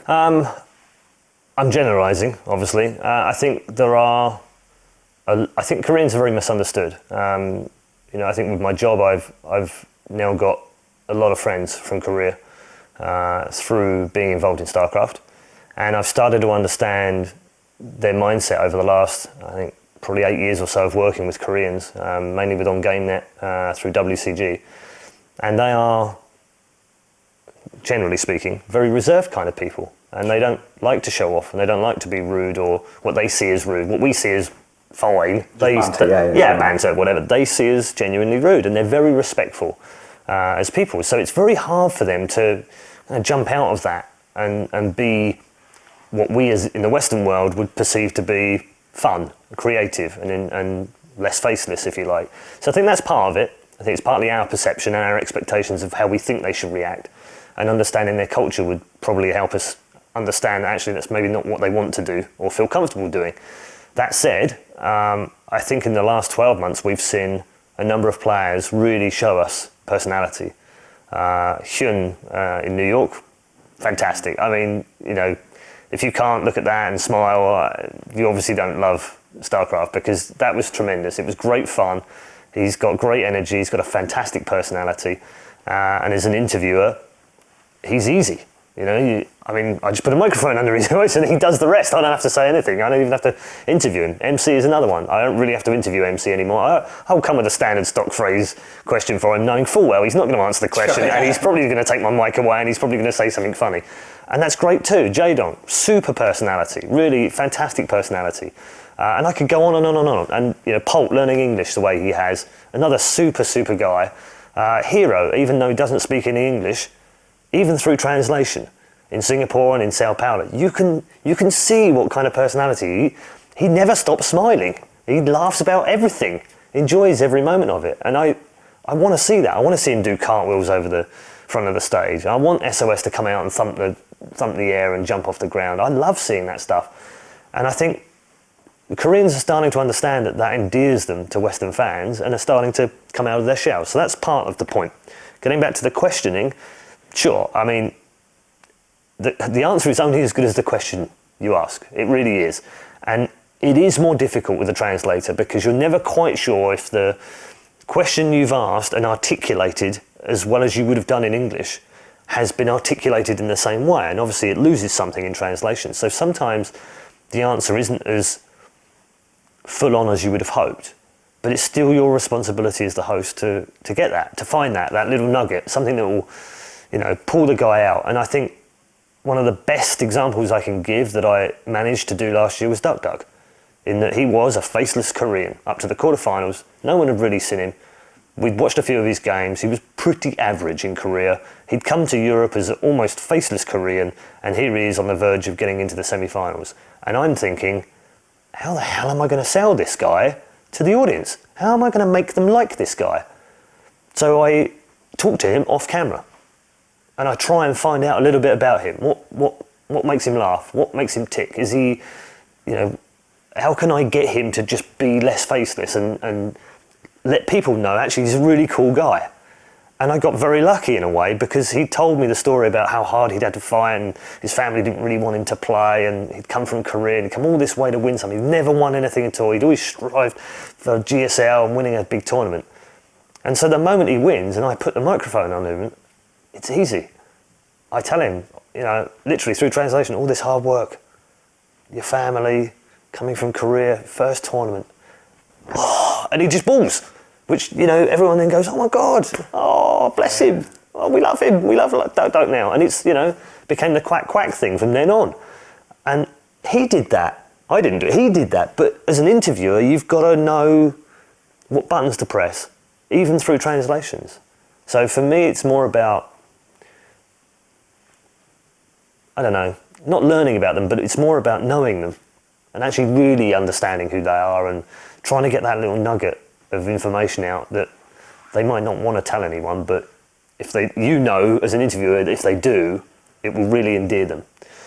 I'm generalizing, obviously. I think I think Koreans are very misunderstood. You know, I think with my job, I've now got a lot of friends from Korea through being involved in StarCraft. And I've started to understand their mindset over the last, I think, probably 8 years or so of working with Koreans, mainly with OnGameNet through WCG. And they are, generally speaking, very reserved kind of people. And they don't like to show off, and they don't like to be rude or what they see as rude. What we see as fine, banter, whatever. They see as genuinely rude, and they're very respectful as people. So it's very hard for them to jump out of that and be what we as in the Western world would perceive to be fun, creative, and less faceless, if you like. So I think that's part of it. I think it's partly our perception and our expectations of how we think they should react, and understanding their culture would probably help us understand actually that's maybe not what they want to do or feel comfortable doing. That said, I think in the last 12 months we've seen a number of players really show us personality. Hyun in New York, fantastic. I mean, you know, if you can't look at that and smile, you obviously don't love StarCraft, because that was tremendous. It was great fun. He's got great energy. He's got a fantastic personality. And as an interviewer, he's easy. You know, I just put a microphone under his voice and he does the rest. I don't have to say anything. I don't even have to interview him. MC is another one. I don't really have to interview MC anymore. I'll come with a standard stock phrase question for him, knowing full well he's not going to answer the question, and he's probably going to take my mic away and he's probably going to say something funny. And that's great too. Jaedong, super personality, really fantastic personality. And I could go on and on and on. And, you know, Polt learning English the way he has, another super guy. Hero, even though he doesn't speak any English, even through translation in Singapore and in Sao Paulo, you can see what kind of personality. He never stops smiling. He laughs about everything, enjoys every moment of it. And I want to see that. I want to see him do cartwheels over the front of the stage. I want SOS to come out and thump the air and jump off the ground. I love seeing that stuff. And I think the Koreans are starting to understand that endears them to Western fans and are starting to come out of their shells. So that's part of the point. Getting back to the questioning, sure, I mean, the answer is only as good as the question you ask. It really is. And it is more difficult with a translator because you're never quite sure if the question you've asked and articulated as well as you would have done in English has been articulated in the same way. And obviously it loses something in translation. So sometimes the answer isn't as full on as you would have hoped, but it's still your responsibility as the host to get that, to find that little nugget, something that will, you know, pull the guy out. And I think one of the best examples I can give that I managed to do last year was Duck Duck, in that he was a faceless Korean up to the quarterfinals. No one had really seen him. We'd watched a few of his games. He was pretty average in Korea. He'd come to Europe as an almost faceless Korean, and here he is on the verge of getting into the semi-finals. And I'm thinking, how the hell am I going to sell this guy to the audience? How am I going to make them like this guy? So I talk to him off camera, and I try and find out a little bit about him. What makes him laugh? What makes him tick? Is he how can I get him to just be less faceless and let people know actually he's a really cool guy? And I got very lucky in a way, because he told me the story about how hard he'd had to fight, and his family didn't really want him to play, and he'd come from Korea and he'd come all this way to win something. He'd never won anything at all. He'd always strived for GSL and winning a big tournament. And so the moment he wins and I put the microphone on him, it's easy. I tell him, literally through translation, all this hard work, your family, coming from Korea, first tournament, and he just balls. Which, everyone then goes, oh my God, oh, bless him, oh, we love him, don't now. And it's, became the quack thing from then on. And he did that. I didn't do it, he did that. But as an interviewer, you've got to know what buttons to press, even through translations. So for me, it's more about, I don't know, not learning about them, but it's more about knowing them and actually really understanding who they are and trying to get that little nugget of information out that they might not want to tell anyone, but if they, as an interviewer, if they do, it will really endear them.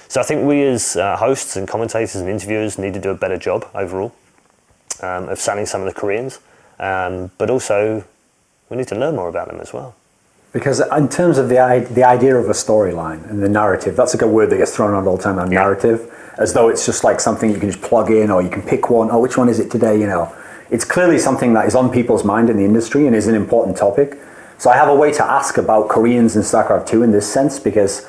So I think we as hosts and commentators and interviewers need to do a better job overall of selling some of the Koreans, but also we need to learn more about them as well. Because in terms of the idea of a storyline and the narrative, that's like a word that gets thrown around all the time, narrative, as though it's just like something you can just plug in, or you can pick one, oh, which one is it today, It's clearly something that is on people's mind in the industry and is an important topic. So I have a way to ask about Koreans in StarCraft 2 in this sense, because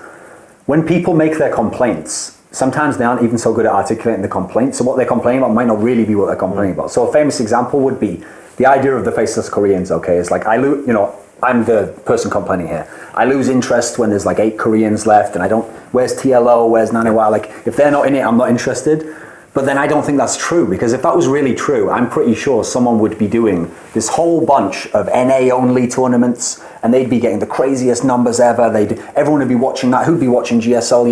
when people make their complaints, sometimes they aren't even so good at articulating the complaint. So what they're complaining about might not really be what they're complaining about. So a famous example would be the idea of the faceless Koreans, okay? It's like, I'm the person complaining here. I lose interest when there's like 8 Koreans left and where's TLO, where's Naniwa? Like, if they're not in it, I'm not interested. But then I don't think that's true, because if that was really true, I'm pretty sure someone would be doing this whole bunch of NA-only tournaments, and they'd be getting the craziest numbers ever. Everyone would be watching that. Who'd be watching GSL,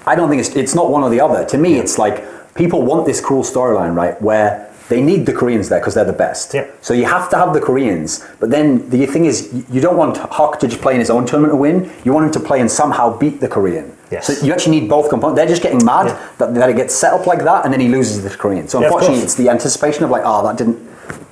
I don't think it's not one or the other. To me, it's like people want this cool storyline, right, where they need the Koreans there because they're the best. Yeah. So you have to have the Koreans, but then the thing is, you don't want Hawk to just play in his own tournament to win. You want him to play and somehow beat the Korean. Yes. So you actually need both components. They're just getting mad that it gets set up like that, and then he loses the Korean. So unfortunately, it's the anticipation of like, oh, that didn't,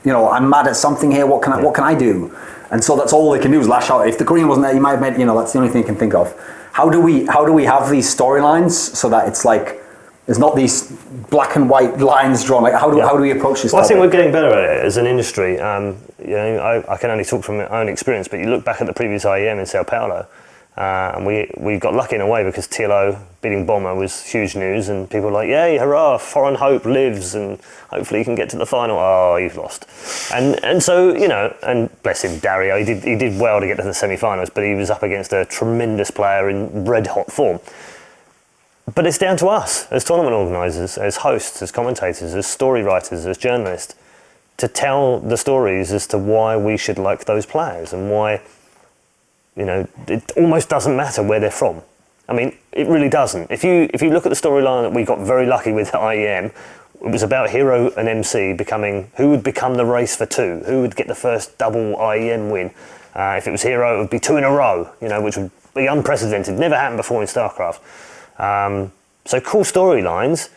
I'm mad at something here. What can I do? And so that's all they can do is lash out. If the Korean wasn't there, you might have made, that's the only thing you can think of. How do we have these storylines so that it's like, there's not these black and white lines drawn. Like, how do we approach this? Well, I think we're getting better at it as an industry. I can only talk from my own experience, but you look back at the previous IEM in Sao Paulo, and we got lucky in a way because TLO beating Bomber was huge news, and people were like, yay, hurrah, foreign hope lives, and hopefully he can get to the final. Oh, you've lost. And so, and bless him, Dario, he did well to get to the semi-finals, but he was up against a tremendous player in red-hot form. But it's down to us as tournament organisers, as hosts, as commentators, as story writers, as journalists, to tell the stories as to why we should like those players and why, it almost doesn't matter where they're from. I mean, it really doesn't. If you look at the storyline that we got very lucky with at IEM, it was about Hero and MC becoming, who would become the race for 2, who would get the first double IEM win. If it was Hero, it would be 2 in a row, which would be unprecedented, never happened before in StarCraft. So cool storylines,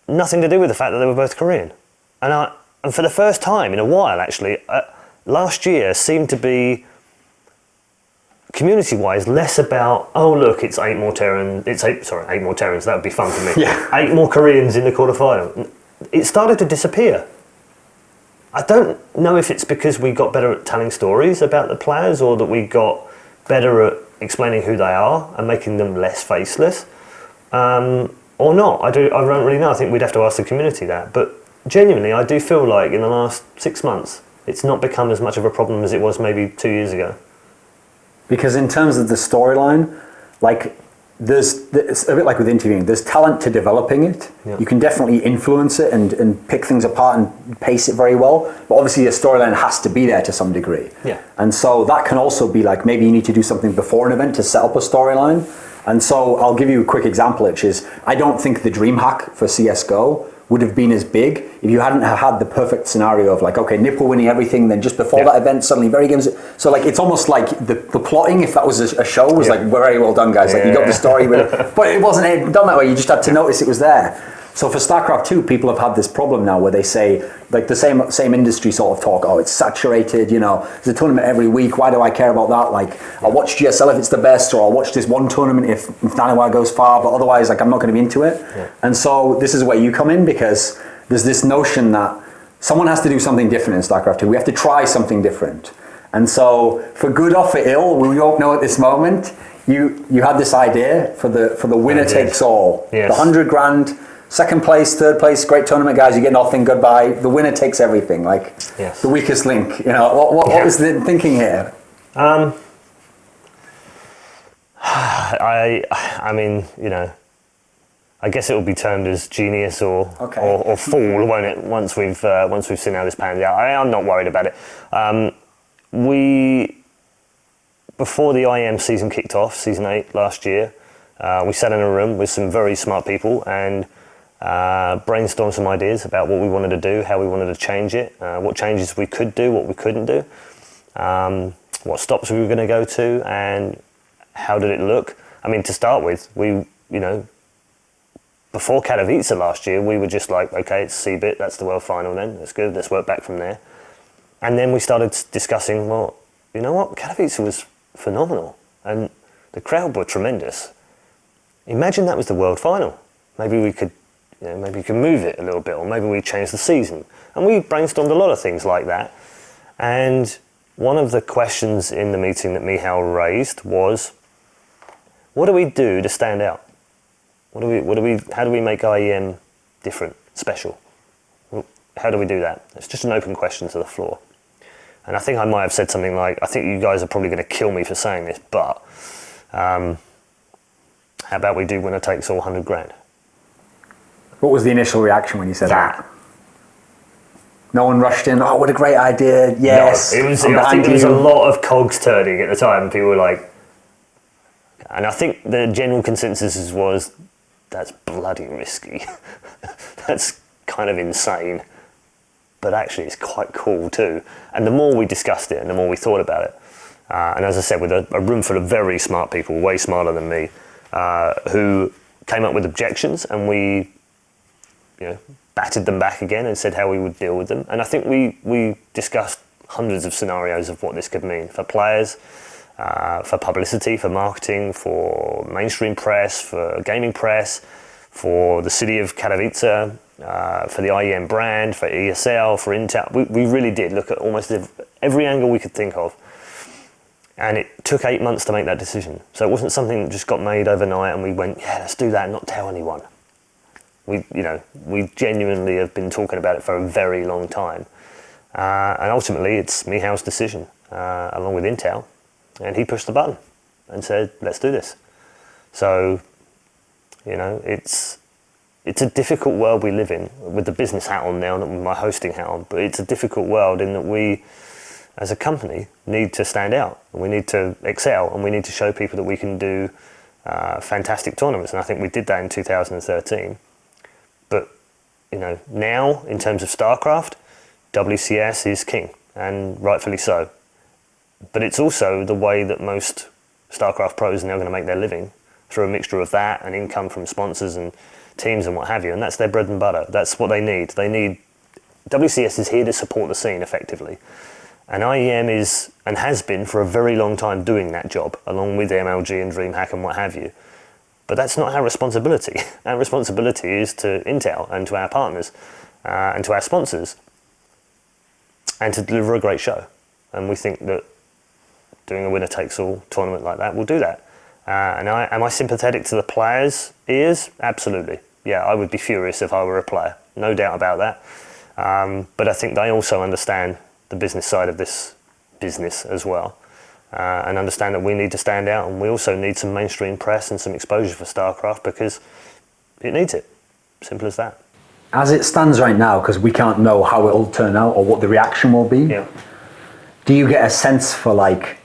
nothing to do with the fact that they were both Korean. And for the first time in a while, actually, last year seemed to be, community-wise, less about, oh look, it's 8 more Terrans, 8 more Terrans, that would be fun for me. Yeah. 8 more Koreans in the quarterfinal. It started to disappear. I don't know if it's because we got better at telling stories about the players, or that we got better at explaining who they are and making them less faceless, or not. I don't really know. I think we'd have to ask the community that. But genuinely, I do feel like in the last 6 months, it's not become as much of a problem as it was maybe 2 years ago. Because in terms of the storyline, like it's a bit like with interviewing, there's talent to developing it. Yeah. You can definitely influence it and pick things apart and pace it very well. But obviously a storyline has to be there to some degree. Yeah. And so that can also be like, maybe you need to do something before an event to set up a storyline. And so I'll give you a quick example, which is, I don't think the DreamHack for CSGO would have been as big if you hadn't had the perfect scenario of like, okay, Nipple winning everything, then just before that event, suddenly very games. So like, it's almost like the plotting, if that was a show, was like, very well done, guys. Like, you got the story, but it wasn't done that way. You just had to notice it was there. So for StarCraft 2, people have had this problem now where they say, like the same industry sort of talk, oh, it's saturated, you know, there's a tournament every week, why do I care about that? Like, I'll watch GSL if it's the best, or I'll watch this one tournament if Naniwa goes far, but otherwise, like, I'm not going to be into it. Yeah. And so this is where you come in, because there's this notion that someone has to do something different in StarCraft 2. We have to try something different. And so, for good or for ill, we all know at this moment, you had this idea for the winner takes all. Yes. The 100 grand, second place, third place, great tournament, guys. You get nothing. Goodbye. The winner takes everything. Like yes. The weakest link. You know what was the thinking here? I mean, you know, I guess it will be termed as genius or fool, won't it? Once we've seen how this pans out, I'm not worried about it. Before the IEM season kicked off, season 8 last year, we sat in a room with some very smart people and brainstormed some ideas about what we wanted to do, how we wanted to change it, what changes we could do, what we couldn't do, what stops we were going to go to, and how did it look. I mean, to start with, before Katowice last year, we were just like, okay, it's CBIT, that's the world final then, that's good, let's work back from there. And then we started discussing, well, you know what, Katowice was phenomenal and the crowd were tremendous. Imagine that was the world final. Maybe we could move it a little bit, or maybe we change the season. And we brainstormed a lot of things like that. And one of the questions in the meeting that Michal raised was, what do we do to stand out? How do we make IEM different, special? How do we do that? It's just an open question to the floor. And I think I might have said something like, I think you guys are probably going to kill me for saying this, but how about we do winner takes all 100 grand? What was the initial reaction when you said that? No one rushed in, oh, what a great idea, yes. No, I think there was a lot of cogs turning at the time. People were like, and I think the general consensus was, that's bloody risky. That's kind of insane. But actually it's quite cool too. And the more we discussed it and the more we thought about it, and as I said, with a room full of very smart people, way smarter than me, who came up with objections, and we batted them back again and said how we would deal with them. And I think we discussed hundreds of scenarios of what this could mean for players, for publicity, for marketing, for mainstream press, for gaming press, for the city of Katowice, for the IEM brand, for ESL, for Intel. We really did look at almost every angle we could think of. And it took 8 months to make that decision. So it wasn't something that just got made overnight and we went, yeah, let's do that and not tell anyone. We genuinely have been talking about it for a very long time. And ultimately it's Michal's decision, along with Intel. And he pushed the button and said, let's do this. So, it's a difficult world we live in, with the business hat on now, not with my hosting hat on, but it's a difficult world in that we, as a company, need to stand out. We need to excel, and we need to show people that we can do fantastic tournaments. And I think we did that in 2013. But, now, in terms of StarCraft, WCS is king, and rightfully so. But it's also the way that most StarCraft pros are now going to make their living, through a mixture of that and income from sponsors and teams and what have you, and that's their bread and butter. That's what they need. WCS is here to support the scene effectively. And IEM is, and has been for a very long time, doing that job, along with MLG and DreamHack and what have you. But that's not our responsibility. Our responsibility is to Intel and to our partners and to our sponsors, and to deliver a great show. And we think that doing a winner-takes-all tournament like that will do that. Am I sympathetic to the players' ears? Absolutely. Yeah, I would be furious if I were a player, no doubt about that. But I think they also understand the business side of this business as well, and understand that we need to stand out, and we also need some mainstream press and some exposure for StarCraft because it needs it. Simple as that. As it stands right now, because we can't know how it'll turn out or what the reaction will be, do you get a sense for, like,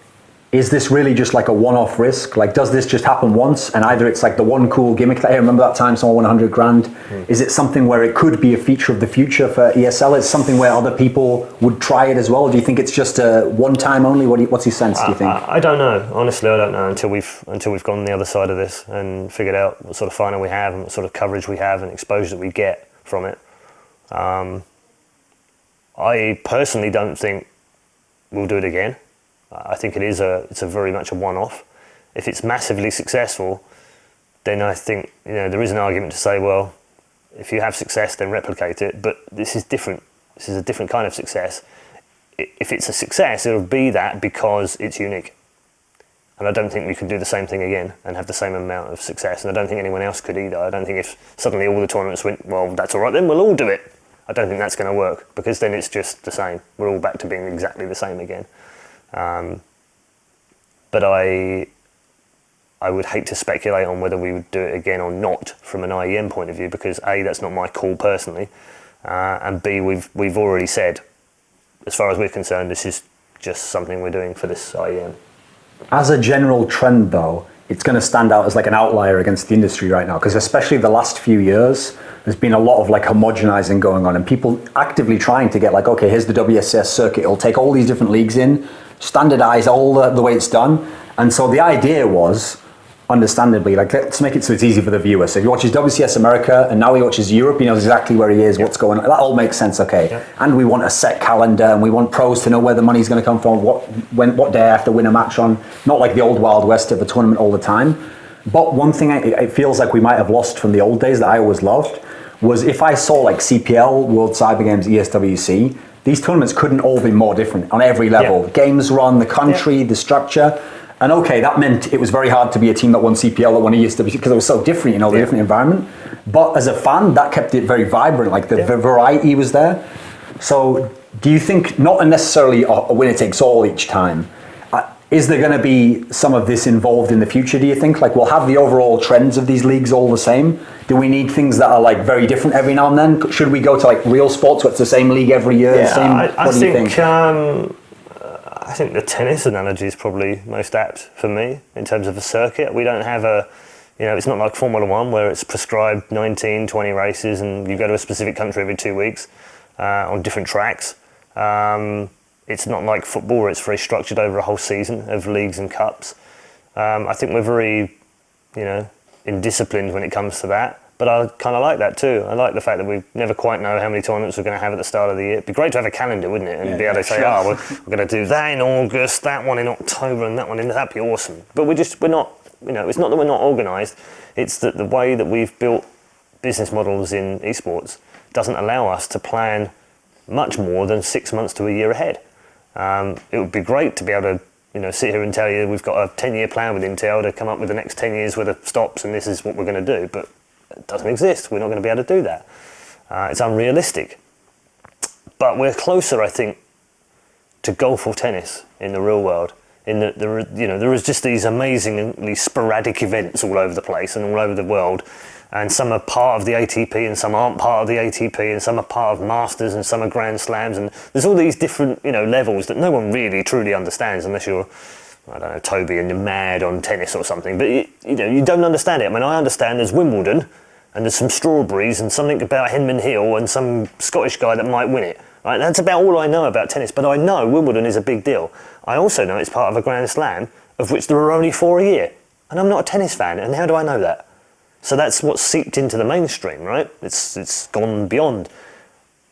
is this really just like a one-off risk? Like, does this just happen once and either it's like the one cool gimmick that, hey, remember that time someone won 100 grand? Is it something where it could be a feature of the future for ESL? It's something where other people would try it as well? Or do you think it's just a one-time only? What's your sense, do you think? I don't know. Honestly, I don't know until we've gone on the other side of this and figured out what sort of final we have and what sort of coverage we have and exposure that we get from it. I personally don't think we'll do it again. I think it's a very much a one-off. If it's massively successful, then I think there is an argument to say, well, if you have success, then replicate it. But this is different. This is a different kind of success. If it's a success, it'll be that because it's unique. And I don't think we could do the same thing again and have the same amount of success. And I don't think anyone else could either. I don't think if suddenly all the tournaments went, well, that's all right, then we'll all do it. I don't think that's going to work because then it's just the same. We're all back to being exactly the same again. But I would hate to speculate on whether we would do it again or not from an IEM point of view because A, that's not my call personally, and B, we've already said, as far as we're concerned, this is just something we're doing for this IEM. As a general trend though, it's going to stand out as like an outlier against the industry right now because especially the last few years, there's been a lot of like homogenizing going on and people actively trying to get like, okay, here's the WSS circuit. It'll take all these different leagues in, standardize all the way it's done. And so the idea was, understandably, like let's make it so it's easy for the viewer. So if he watches WCS America and now he watches Europe, he knows exactly where he is, what's going on. That all makes sense, okay. Yep. And we want a set calendar and we want pros to know where the money's going to come from, what day I have to win a match on. Not like the old Wild West of a tournament all the time. But one thing it feels like we might have lost from the old days that I always loved was if I saw like CPL, World Cyber Games, ESWC, these tournaments couldn't all be more different on every level. Yeah. Games run, the country, the structure. And okay, that meant it was very hard to be a team that won CPL, that won ESWC, because it was so different, the different environment. But as a fan, that kept it very vibrant, like the variety was there. So do you think, not necessarily a winner takes all each time, is there going to be some of this involved in the future, do you think? Like we'll have the overall trends of these leagues all the same? Do we need things that are like very different every now and then? Should we go to like real sports where it's the same league every year? Yeah, I think the tennis analogy is probably most apt for me in terms of a circuit. We don't have it's not like Formula One where it's prescribed 19, 20 races and you go to a specific country every 2 weeks on different tracks. It's not like football where it's very structured over a whole season of leagues and cups. I think we're very, indisciplined when it comes to that. But I kind of like that too. I like the fact that we never quite know how many tournaments we're going to have at the start of the year. It'd be great to have a calendar, wouldn't it? And be able to say, we're going to do that in August, that one in October, and that one in. That'd be awesome. But we're not. It's not that we're not organised. It's that the way that we've built business models in esports doesn't allow us to plan much more than 6 months to a year ahead. It would be great to be able to, sit here and tell you we've got a 10-year plan with Intel to come up with the next 10 years worth of stops and this is what we're going to do. But it doesn't exist. We're not going to be able to do that. It's unrealistic. But we're closer, I think, to golf or tennis in the real world. In that there is just these amazingly sporadic events all over the place and all over the world. And some are part of the ATP and some aren't part of the ATP and some are part of Masters and some are Grand Slams. And there's all these different, levels that no one really truly understands unless you're, I don't know, Toby and you're mad on tennis or something. But, you don't understand it. I mean, I understand there's Wimbledon and there's some strawberries and something about Henman Hill and some Scottish guy that might win it. Right? That's about all I know about tennis. But I know Wimbledon is a big deal. I also know it's part of a Grand Slam, of which there are only 4 a year. And I'm not a tennis fan. And how do I know that? So that's what's seeped into the mainstream, right? It's gone beyond.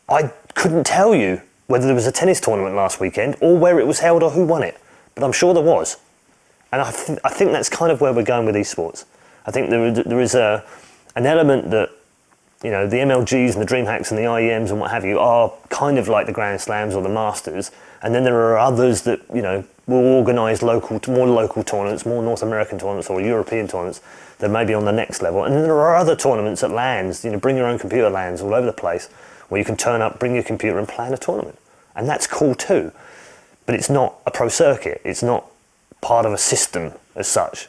I couldn't tell you whether there was a tennis tournament last weekend or where it was held or who won it, but I'm sure there was. And I think that's kind of where we're going with esports. I think there is an element that, the MLGs and the DreamHacks and the IEMs and what have you are kind of like the Grand Slams or the Masters. And then there are others that, will organise more local tournaments, more North American tournaments or European tournaments that may be on the next level. And then there are other tournaments at LANs, bring your own computer LANs all over the place, where you can turn up, bring your computer and plan a tournament. And that's cool too. But it's not a pro circuit. It's not part of a system as such,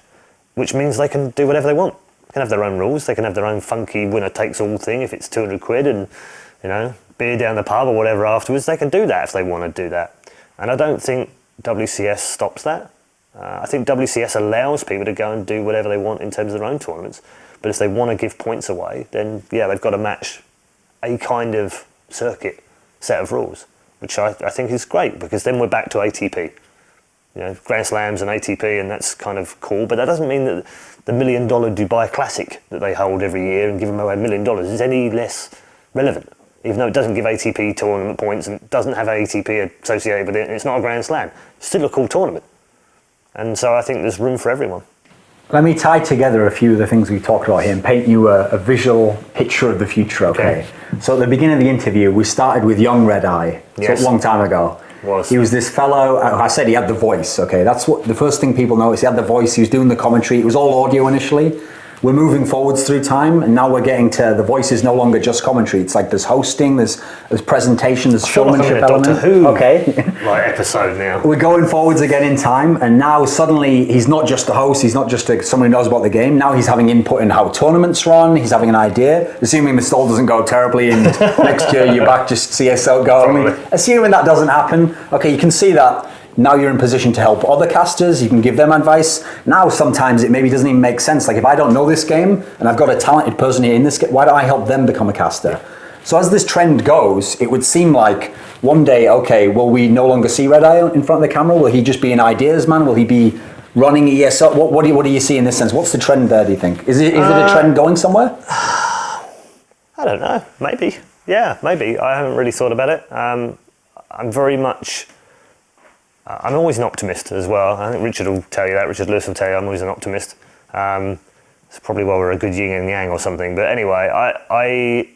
which means they can do whatever they want. They can have their own rules. They can have their own funky winner-takes-all thing if it's 200 quid and, beer down the pub or whatever afterwards. They can do that if they want to do that. And I don't think WCS stops that. I think WCS allows people to go and do whatever they want in terms of their own tournaments. But if they want to give points away, then yeah, they've got to match a kind of circuit set of rules, which I think is great, because then we're back to ATP. You know, Grand Slams and ATP, and that's kind of cool. But that doesn't mean that the $1 million Dubai Classic that they hold every year and give them away $1 million is any less relevant. Even though it doesn't give ATP tournament points and doesn't have ATP associated with it, and it's not a Grand Slam, it's still a cool tournament. And so I think there's room for everyone. Let me tie together a few of the things we talked about here and paint you a visual picture of the future, okay? So at the beginning of the interview, we started with young Redeye, Yes. so a long time ago. He was this fellow, I said he had the voice, okay? That's what the first thing people noticed. He had the voice, he was doing the commentary. It was all audio initially. We're moving forwards through time, and now we're getting to the voice is no longer just commentary. It's like there's hosting, there's presentation, there's showmanship element. Doctor Who okay. like episode now. We're going forwards again in time, and now suddenly he's not just a host, he's not just someone who knows about the game. Now he's having input in how tournaments run, he's having an idea. Assuming the stall doesn't go terribly and next year you're back just CSL going. Assuming that doesn't happen, okay, you can see that. Now you're in position to help other casters, you can give them advice. Now sometimes it maybe doesn't even make sense. Like if I don't know this game and I've got a talented person here in this game, why don't I help them become a caster? So as this trend goes, it would seem like one day, okay, will we no longer see Redeye in front of the camera? Will he just be an ideas man? Will he be running ESL? What do you see in this sense? What's the trend there, do you think? Is it a trend going somewhere? I don't know, maybe. Yeah, maybe. I haven't really thought about it. I'm very much... I'm always an optimist as well. I think Richard will tell you that. Richard Lewis will tell you I'm always an optimist. It's probably why we're a good yin and yang or something. But anyway, I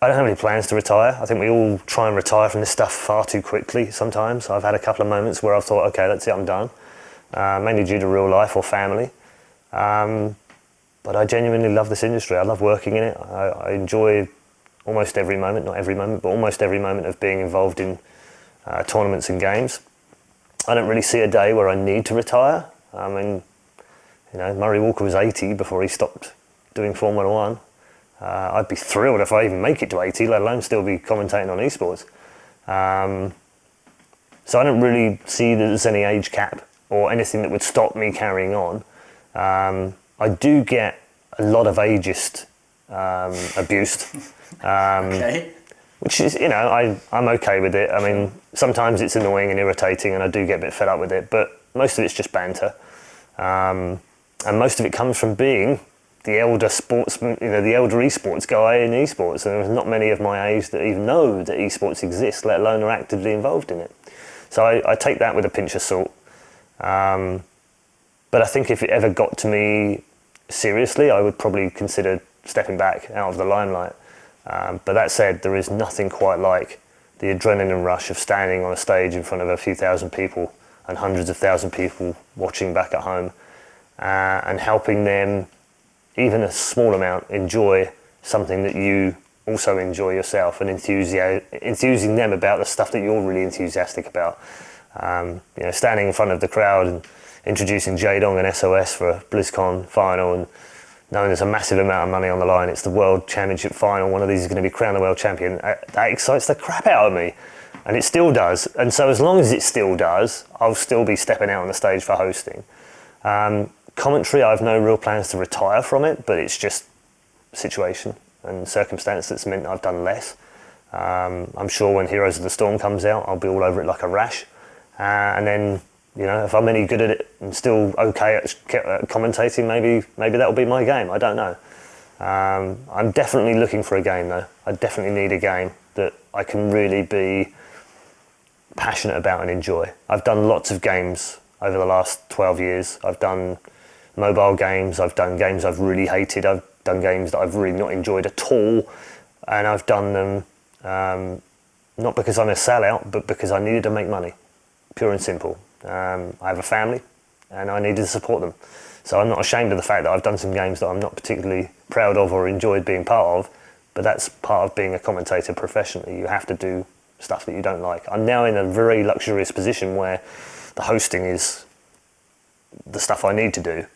don't have any plans to retire. I think we all try and retire from this stuff far too quickly sometimes. I've had a couple of moments where I've thought, okay, that's it, I'm done. Mainly due to real life or family. But I genuinely love this industry. I love working in it. I enjoy almost every moment, not every moment, but almost every moment of being involved in tournaments and games. I don't really see a day where I need to retire. I mean, you know, Murray Walker was 80 before he stopped doing Formula One. I'd be thrilled if I even make it to 80, let alone still be commentating on esports. So I don't really see that there's any age cap or anything that would stop me carrying on. I do get a lot of ageist abuse. Okay. Which is, you know, I'm okay with it. I mean, sometimes it's annoying and irritating and I do get a bit fed up with it, but most of it's just banter. And most of it comes from being the elder sportsman, you know, the elder esports guy in esports. And there's not many of my age that even know that esports exists, let alone are actively involved in it. So I take that with a pinch of salt. But I think if it ever got to me seriously, I would probably consider stepping back out of the limelight. But that said, there is nothing quite like the adrenaline rush of standing on a stage in front of a few thousand people and hundreds of thousand people watching back at home and helping them, even a small amount, enjoy something that you also enjoy yourself and enthusing them about the stuff that you're really enthusiastic about. You know, standing in front of the crowd and introducing Jaedong and SOS for a BlizzCon final and knowing there's a massive amount of money on the line, it's the World Championship final, one of these is going to be crowned the world champion, that excites the crap out of me. And it still does. And so as long as it still does, I'll still be stepping out on the stage for hosting. Commentary, I have no real plans to retire from it, but it's just situation and circumstance that's meant I've done less. I'm sure when Heroes of the Storm comes out, I'll be all over it like a rash. And then, you know, if I'm any good at it and still okay at commentating, maybe that'll be my game. I don't know. I'm definitely looking for a game though. I definitely need a game that I can really be passionate about and enjoy. I've done lots of games over the last 12 years. I've done mobile games. I've done games I've really hated. I've done games that I've really not enjoyed at all. And I've done them not because I'm a sellout, but because I needed to make money, pure and simple. I have a family and I needed to support them. So I'm not ashamed of the fact that I've done some games that I'm not particularly proud of or enjoyed being part of, but that's part of being a commentator professionally. You have to do stuff that you don't like. I'm now in a very luxurious position where the hosting is the stuff I need to do.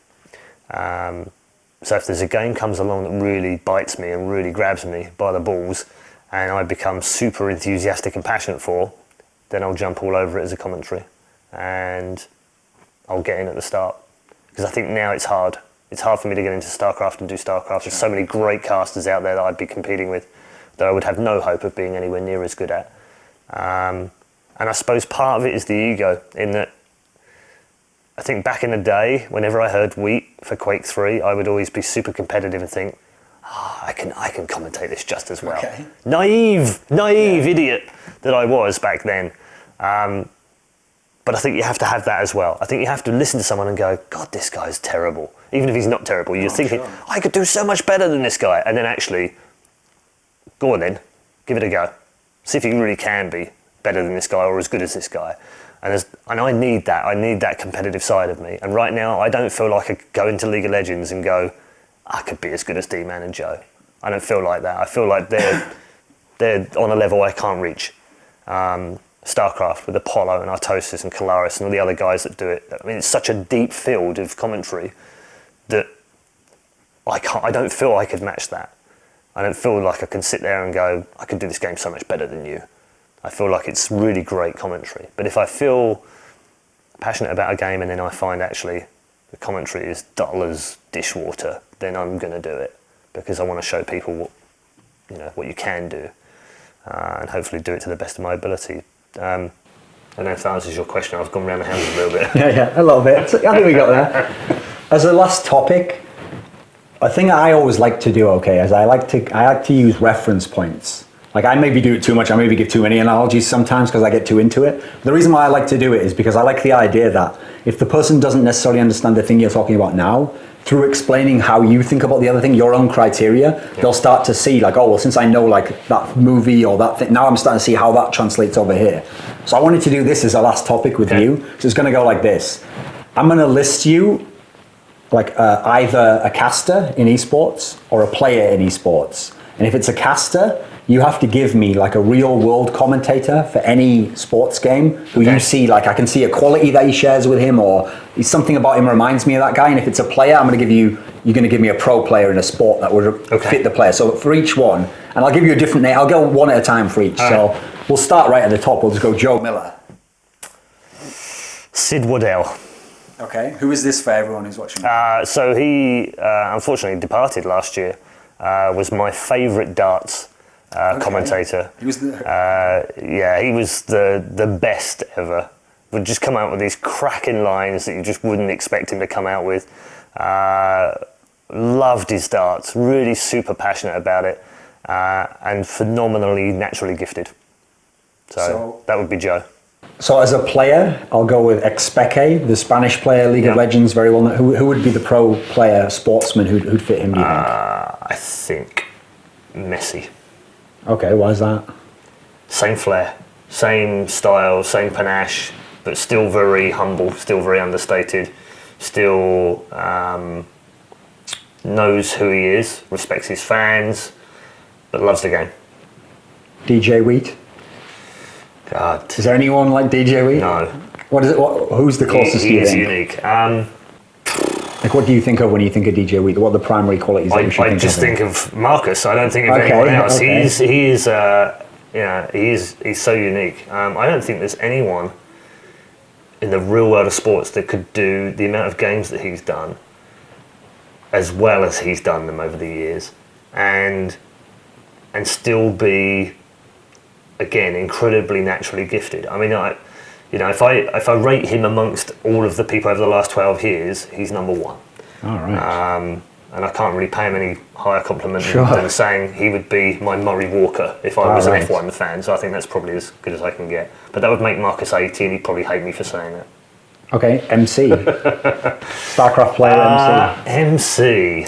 So if there's a game comes along that really bites me and really grabs me by the balls and I become super enthusiastic and passionate for, then I'll jump all over it as a commentary. And I'll get in at the start. Because I think now it's hard. It's hard for me to get into StarCraft and do StarCraft. There's so many great casters out there that I'd be competing with that I would have no hope of being anywhere near as good at. And I suppose part of it is the ego, in that I think back in the day, whenever I heard Wheat for Quake 3, I would always be super competitive and think, I can commentate this just as well. Okay. Naive idiot that I was back then. But I think you have to have that as well. I think you have to listen to someone and go, God, this guy's terrible. Even if he's not terrible, you're thinking, sure. I could do so much better than this guy. And then actually, go on then, give it a go. See if you really can be better than this guy or as good as this guy. And I need that. I need that competitive side of me. And right now, I don't feel like I could go into League of Legends and go, I could be as good as D-Man and Joe. I don't feel like that. I feel like they're on a level I can't reach. StarCraft with Apollo and Artosis and Kalaris and all the other guys that do it. I mean, it's such a deep field of commentary that I don't feel I could match that. I don't feel like I can sit there and go, I could do this game so much better than you. I feel like it's really great commentary. But if I feel passionate about a game and then I find actually the commentary is dull as dishwater, then I'm going to do it because I want to show people what you can do and hopefully do it to the best of my ability. I don't know if that answers your question. I've gone around the houses a little bit. Yeah, a little bit. I think we got there. As a last topic, a thing I always like to do, is I like to use reference points. Like I maybe do it too much. I maybe give too many analogies sometimes because I get too into it. The reason why I like to do it is because I like the idea that if the person doesn't necessarily understand the thing you're talking about now, through explaining how you think about the other thing, your own criteria, they'll start to see like, oh, well, since I know like that movie or that thing, now I'm starting to see how that translates over here. So I wanted to do this as a last topic with you. So it's going to go like this. I'm going to list you like either a caster in esports or a player in esports. And if it's a caster, you have to give me like a real world commentator for any sports game who you see, like I can see a quality that he shares with him or something about him reminds me of that guy. And if it's a player, you're going to give me a pro player in a sport that would fit the player. So for each one, and I'll give you a different name. I'll go one at a time for each. So we'll start right at the top. We'll just go Joe Miller. Sid Waddell. Okay, who is this for everyone who's watching? So he unfortunately departed last year. Was my favourite darts commentator. He was the he was the best ever. Would just come out with these cracking lines that you just wouldn't expect him to come out with. Loved his darts, really super passionate about it, and phenomenally naturally gifted. So that would be Joe. So as a player, I'll go with Expeke, the Spanish player, League of Legends, very well known. Who would be the pro player, sportsman who'd fit him, do you think? I think Messi. Okay, why is that? Same flair, same style, same panache, but still very humble, still very understated, still knows who he is, respects his fans, but loves the game. DJ Wheat? God. Is there anyone like DJ Wheat? No. What is it? Who's the closest to you? He is think? unique. Like, what do you think of when you think of DJ Wheat? What are the primary qualities that you should think of? I just think of Marcus. I don't think of anyone else. Okay. He's so unique. I don't think there's anyone in the real world of sports that could do the amount of games that he's done as well as he's done them over the years, and still be, again, incredibly naturally gifted. I mean, if I rate him amongst all of the people over the last 12 years, he's number one. All right. And I can't really pay him any higher compliment than saying he would be my Murray Walker if I was an F1 fan. So I think that's probably as good as I can get. But that would make Marcus 80, and he'd probably hate me for saying that. Okay, MC. StarCraft player MC. MC.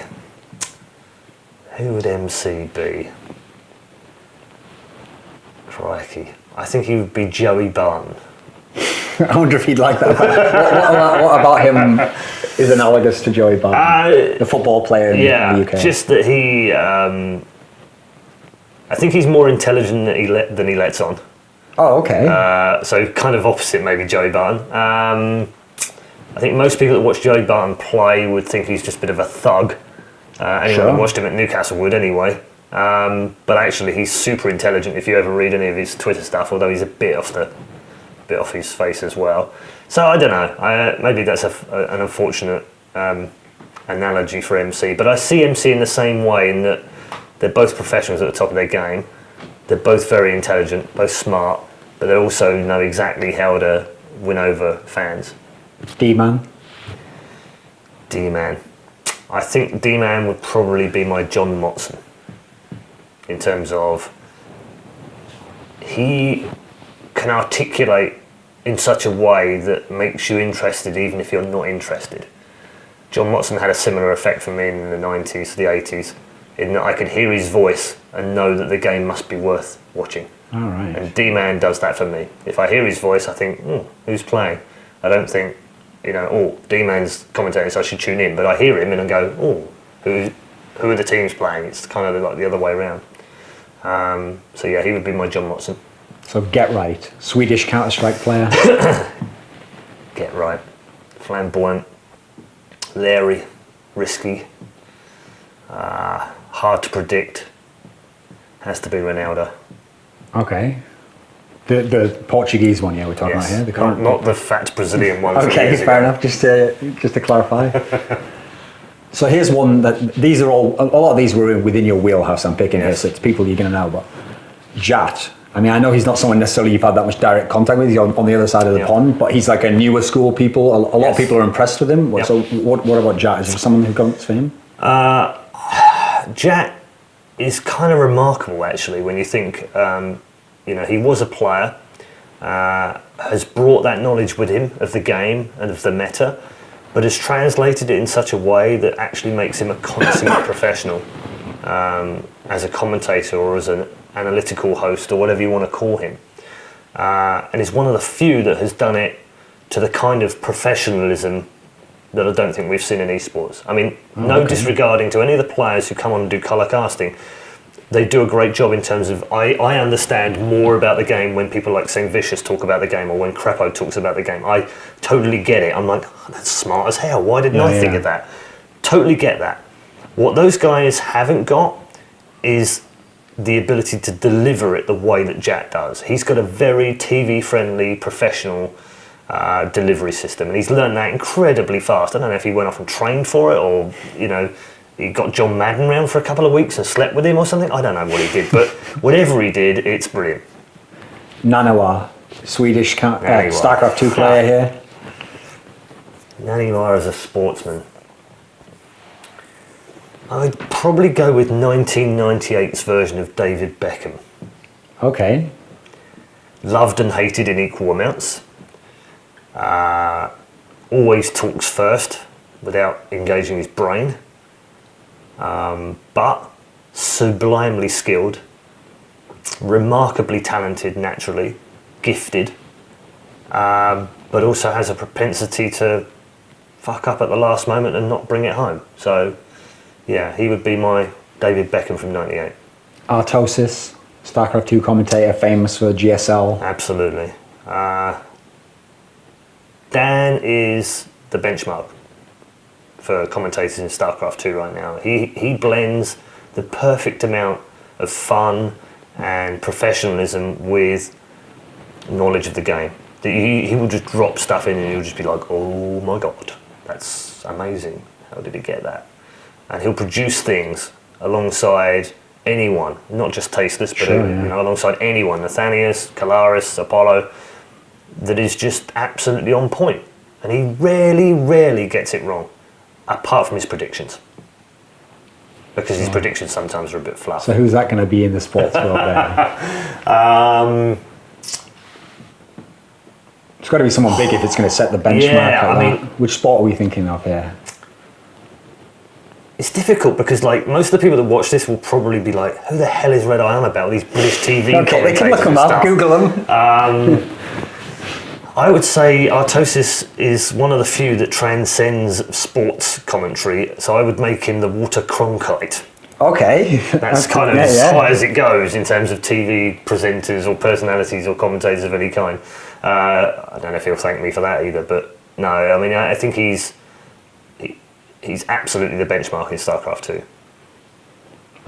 Who would MC be? Crikey. I think he would be Joey Barton. I wonder if he'd like that. What about him is analogous to Joey Barton, the football player in the UK? Just that he... I think he's more intelligent than he lets on. Oh, okay. So kind of opposite maybe Joey Barton. I think most people that watch Joey Barton play would think he's just a bit of a thug. Anyone who watched him at Newcastle would anyway. But actually he's super intelligent if you ever read any of his Twitter stuff, although he's a bit off his face as well. So I don't know. Maybe that's an unfortunate analogy for MC, but I see MC in the same way in that they're both professionals at the top of their game. They're both very intelligent, both smart, but they also know exactly how to win over fans. D-Man? D-Man. I think D-Man would probably be my John Motson in terms of he can articulate in such a way that makes you interested even if you're not interested. John Motson had a similar effect for me in the 90s, the 80s, in that I could hear his voice and know that the game must be worth watching. All right. And D-Man does that for me. If I hear his voice, I think, who's playing? I don't think, D-Man's commentating, so I should tune in. But I hear him and I go, who are the teams playing? It's kind of like the other way around. So yeah, he would be my John Motson. So Get Right, Swedish Counter-Strike player. Get Right. Flamboyant. Leery. Risky. Hard to predict. Has to be Ronaldo. Okay. The Portuguese one, we're talking about here. The current not the fat Brazilian one. Okay, fair enough. Just to clarify. So here's one that these are all. A lot of these were within your wheelhouse. I'm picking here, so it's people you're going to know. But Jat. I mean, I know he's not someone necessarily you've had that much direct contact with. He's on the other side of the pond, but he's like a newer school people. A lot of people are impressed with him. So what about Jat? Is there someone who comes for him? Jat is kind of remarkable, actually, when you think, he was a player, has brought that knowledge with him of the game and of the meta, but has translated it in such a way that actually makes him a consummate professional as a commentator or as an analytical host or whatever you want to call him. And is one of the few that has done it to the kind of professionalism that I don't think we've seen in esports. I mean, no disregarding to any of the players who come on and do colour casting, they do a great job in terms of, I understand more about the game when people like St. Vicious talk about the game or when Crepo talks about the game. I totally get it. I'm like, that's smart as hell. Why didn't I think of that? Totally get that. What those guys haven't got is the ability to deliver it the way that Jat does. He's got a very TV-friendly, professional delivery system, and he's learned that incredibly fast. I don't know if he went off and trained for it or, he got John Madden round for a couple of weeks and slept with him or something. I don't know what he did, but whatever he did, it's brilliant. Nanawar, Swedish StarCraft 2 player here. Nanawar as a sportsman. I'd probably go with 1998's version of David Beckham. Okay. Loved and hated in equal amounts. Always talks first without engaging his brain. But sublimely skilled, remarkably talented naturally, gifted, but also has a propensity to fuck up at the last moment and not bring it home. So, yeah, he would be my David Beckham from '98. Artosis, StarCraft 2 commentator, famous for GSL. Absolutely. Dan is the benchmark for commentators in StarCraft 2 right now. He blends the perfect amount of fun and professionalism with knowledge of the game. He will just drop stuff in and you'll just be like, oh my god, that's amazing. How did he get that? And he'll produce things alongside anyone, not just Tasteless, but alongside anyone, Nathanius, Kalaris, Apollo, that is just absolutely on point. And he rarely gets it wrong, apart from his predictions. Because his predictions sometimes are a bit fluff. So who's that going to be in the sports world then? It's got to be someone big if it's going to set the benchmark. Which sport are we thinking of here? It's difficult because most of the people that watch this will probably be like, who the hell is redeye on about? These British TV Okay, they can look them up, Google them. I would say Artosis is one of the few that transcends sports commentary, so I would make him the Water Cronkite. Okay. That's kind of as high as it goes in terms of TV presenters or personalities or commentators of any kind. I don't know if he'll thank me for that either, but no, I mean, I think he's absolutely the benchmark in StarCraft 2.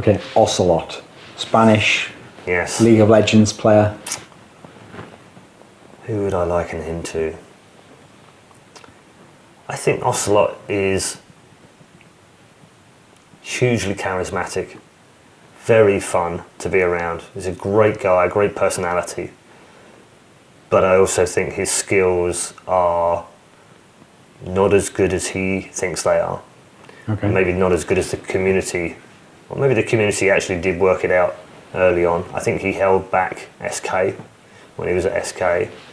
Okay, Ocelot, Spanish, yes, League of Legends player. Who would I liken him to? I think Ocelot is hugely charismatic, very fun to be around. He's a great guy, great personality. But I also think his skills are not as good as he thinks they are. Okay. Maybe not as good as the community. Or maybe the community actually did work it out early on. I think he held back SK when he was at SK,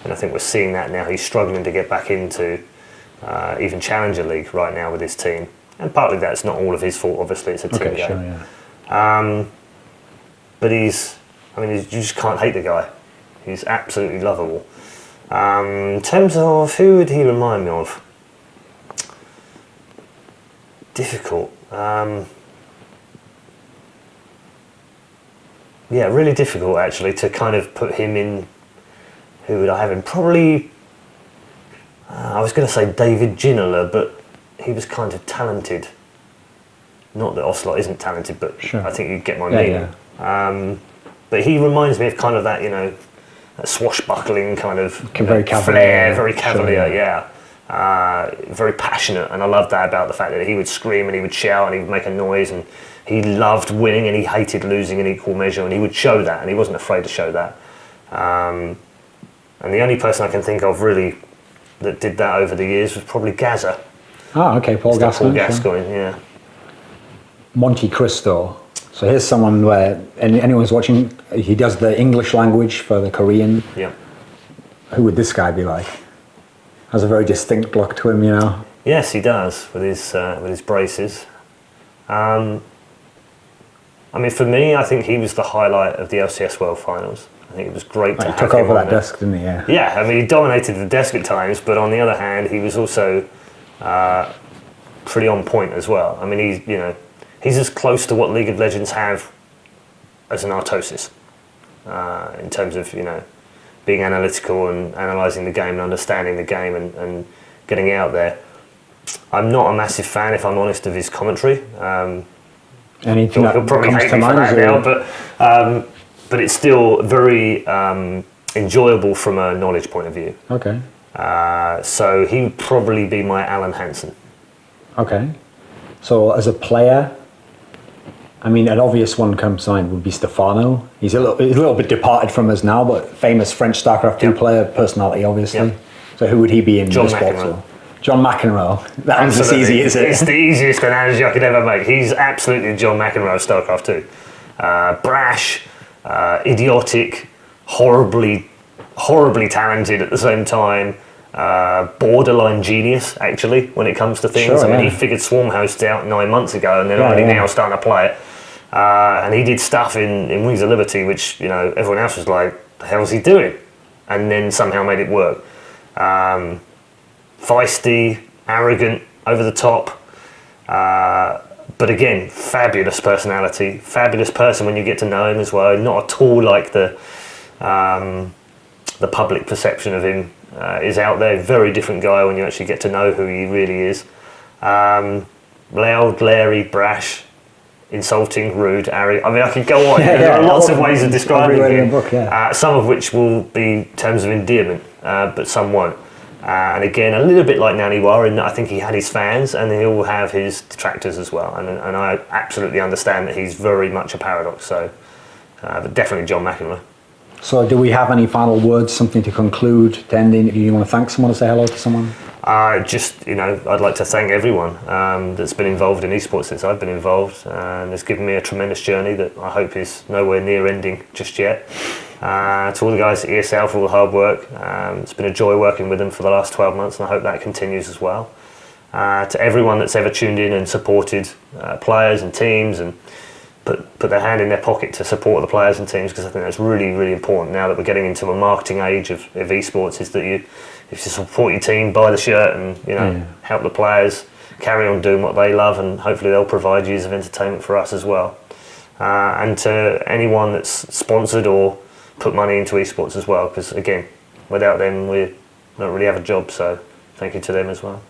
and I think we're seeing that now. He's struggling to get back into even Challenger League right now with his team. And partly that's not all of his fault, obviously, it's a team game. Sure, yeah. But you just can't hate the guy. He's absolutely lovable. In terms of who would he remind me of? Difficult. Yeah, really difficult actually to kind of put him in. Who would I have him? Probably, I was going to say David Ginola, but he was kind of talented. Not that Ocelot isn't talented, but sure. I think you get my meaning. Yeah. But he reminds me of kind of that, that swashbuckling kind of very cavalier, flair, very cavalier, sure, yeah. Very passionate, and I love that about the fact that he would scream and he would shout and he would make a noise, and he loved winning and he hated losing in equal measure, and he would show that, and he wasn't afraid to show that. And the only person I can think of really that did that over the years was probably Gaza. Oh, okay, Paul Gascoigne. Paul Gascoigne, yeah. Monte Cristo. So here's someone where anyone's watching, he does the English language for the Korean. Yeah. Who would this guy be like? Has a very distinct look to him, Yes, he does, with his braces. For me, I think he was the highlight of the LCS World Finals. I think it was great to have him. He took over that there. desk, didn't he? Yeah. Yeah, he dominated the desk at times, but on the other hand, he was also pretty on point as well. He's as close to what League of Legends have as an Artosis in terms of being analytical and analysing the game and understanding the game and getting out there. I'm not a massive fan, if I'm honest, of his commentary. Anything he'll probably hate me for that now, but it's still very enjoyable from a knowledge point of view. Okay. So he would probably be my Alan Hansen. Okay. So as a player, an obvious one comes to mind would be Stefano. He's a little bit departed from us now, but famous French StarCraft 2 player, personality obviously. Yep. So who would he be in John esports? McEnroe. John McEnroe. That one's as easy, is it? It's the easiest analogy I could ever make. He's absolutely John McEnroe of StarCraft 2. Brash, idiotic, horribly talented at the same time. Borderline genius, actually, when it comes to things. Sure, he figured Swarm Host out 9 months ago, and they're only now starting to play it. And he did stuff in Wings of Liberty, which everyone else was like, "The hell's he doing?" And then somehow made it work. Feisty, arrogant, over the top. But again, fabulous personality, fabulous person when you get to know him as well. Not at all like the public perception of him is out there. Very different guy when you actually get to know who he really is. Loud, glary, brash, insulting, rude, arrogant. I could go on. There are lots of ways of describing him. Some of which will be terms of endearment, but some won't. And again, a little bit like Naniwa, in that I think he had his fans and he'll have his detractors as well. And I absolutely understand that he's very much a paradox. So, but definitely John McEnroe. So do we have any final words, something to conclude, to end the interview? You want to thank someone or say hello to someone? I'd like to thank everyone that's been involved in esports since I've been involved. And it's given me a tremendous journey that I hope is nowhere near ending just yet. To all the guys at ESL for all the hard work. It's been a joy working with them for the last 12 months, and I hope that continues as well. To everyone that's ever tuned in and supported players and teams and put their hand in their pocket to support the players and teams, because I think that's really, really important now that we're getting into a marketing age of esports, is that if you support your team, buy the shirt and help the players carry on doing what they love, and hopefully they'll provide years of entertainment for us as well. And to anyone that's sponsored or put money into esports as well, because again, without them we don't really have a job, so thank you to them as well.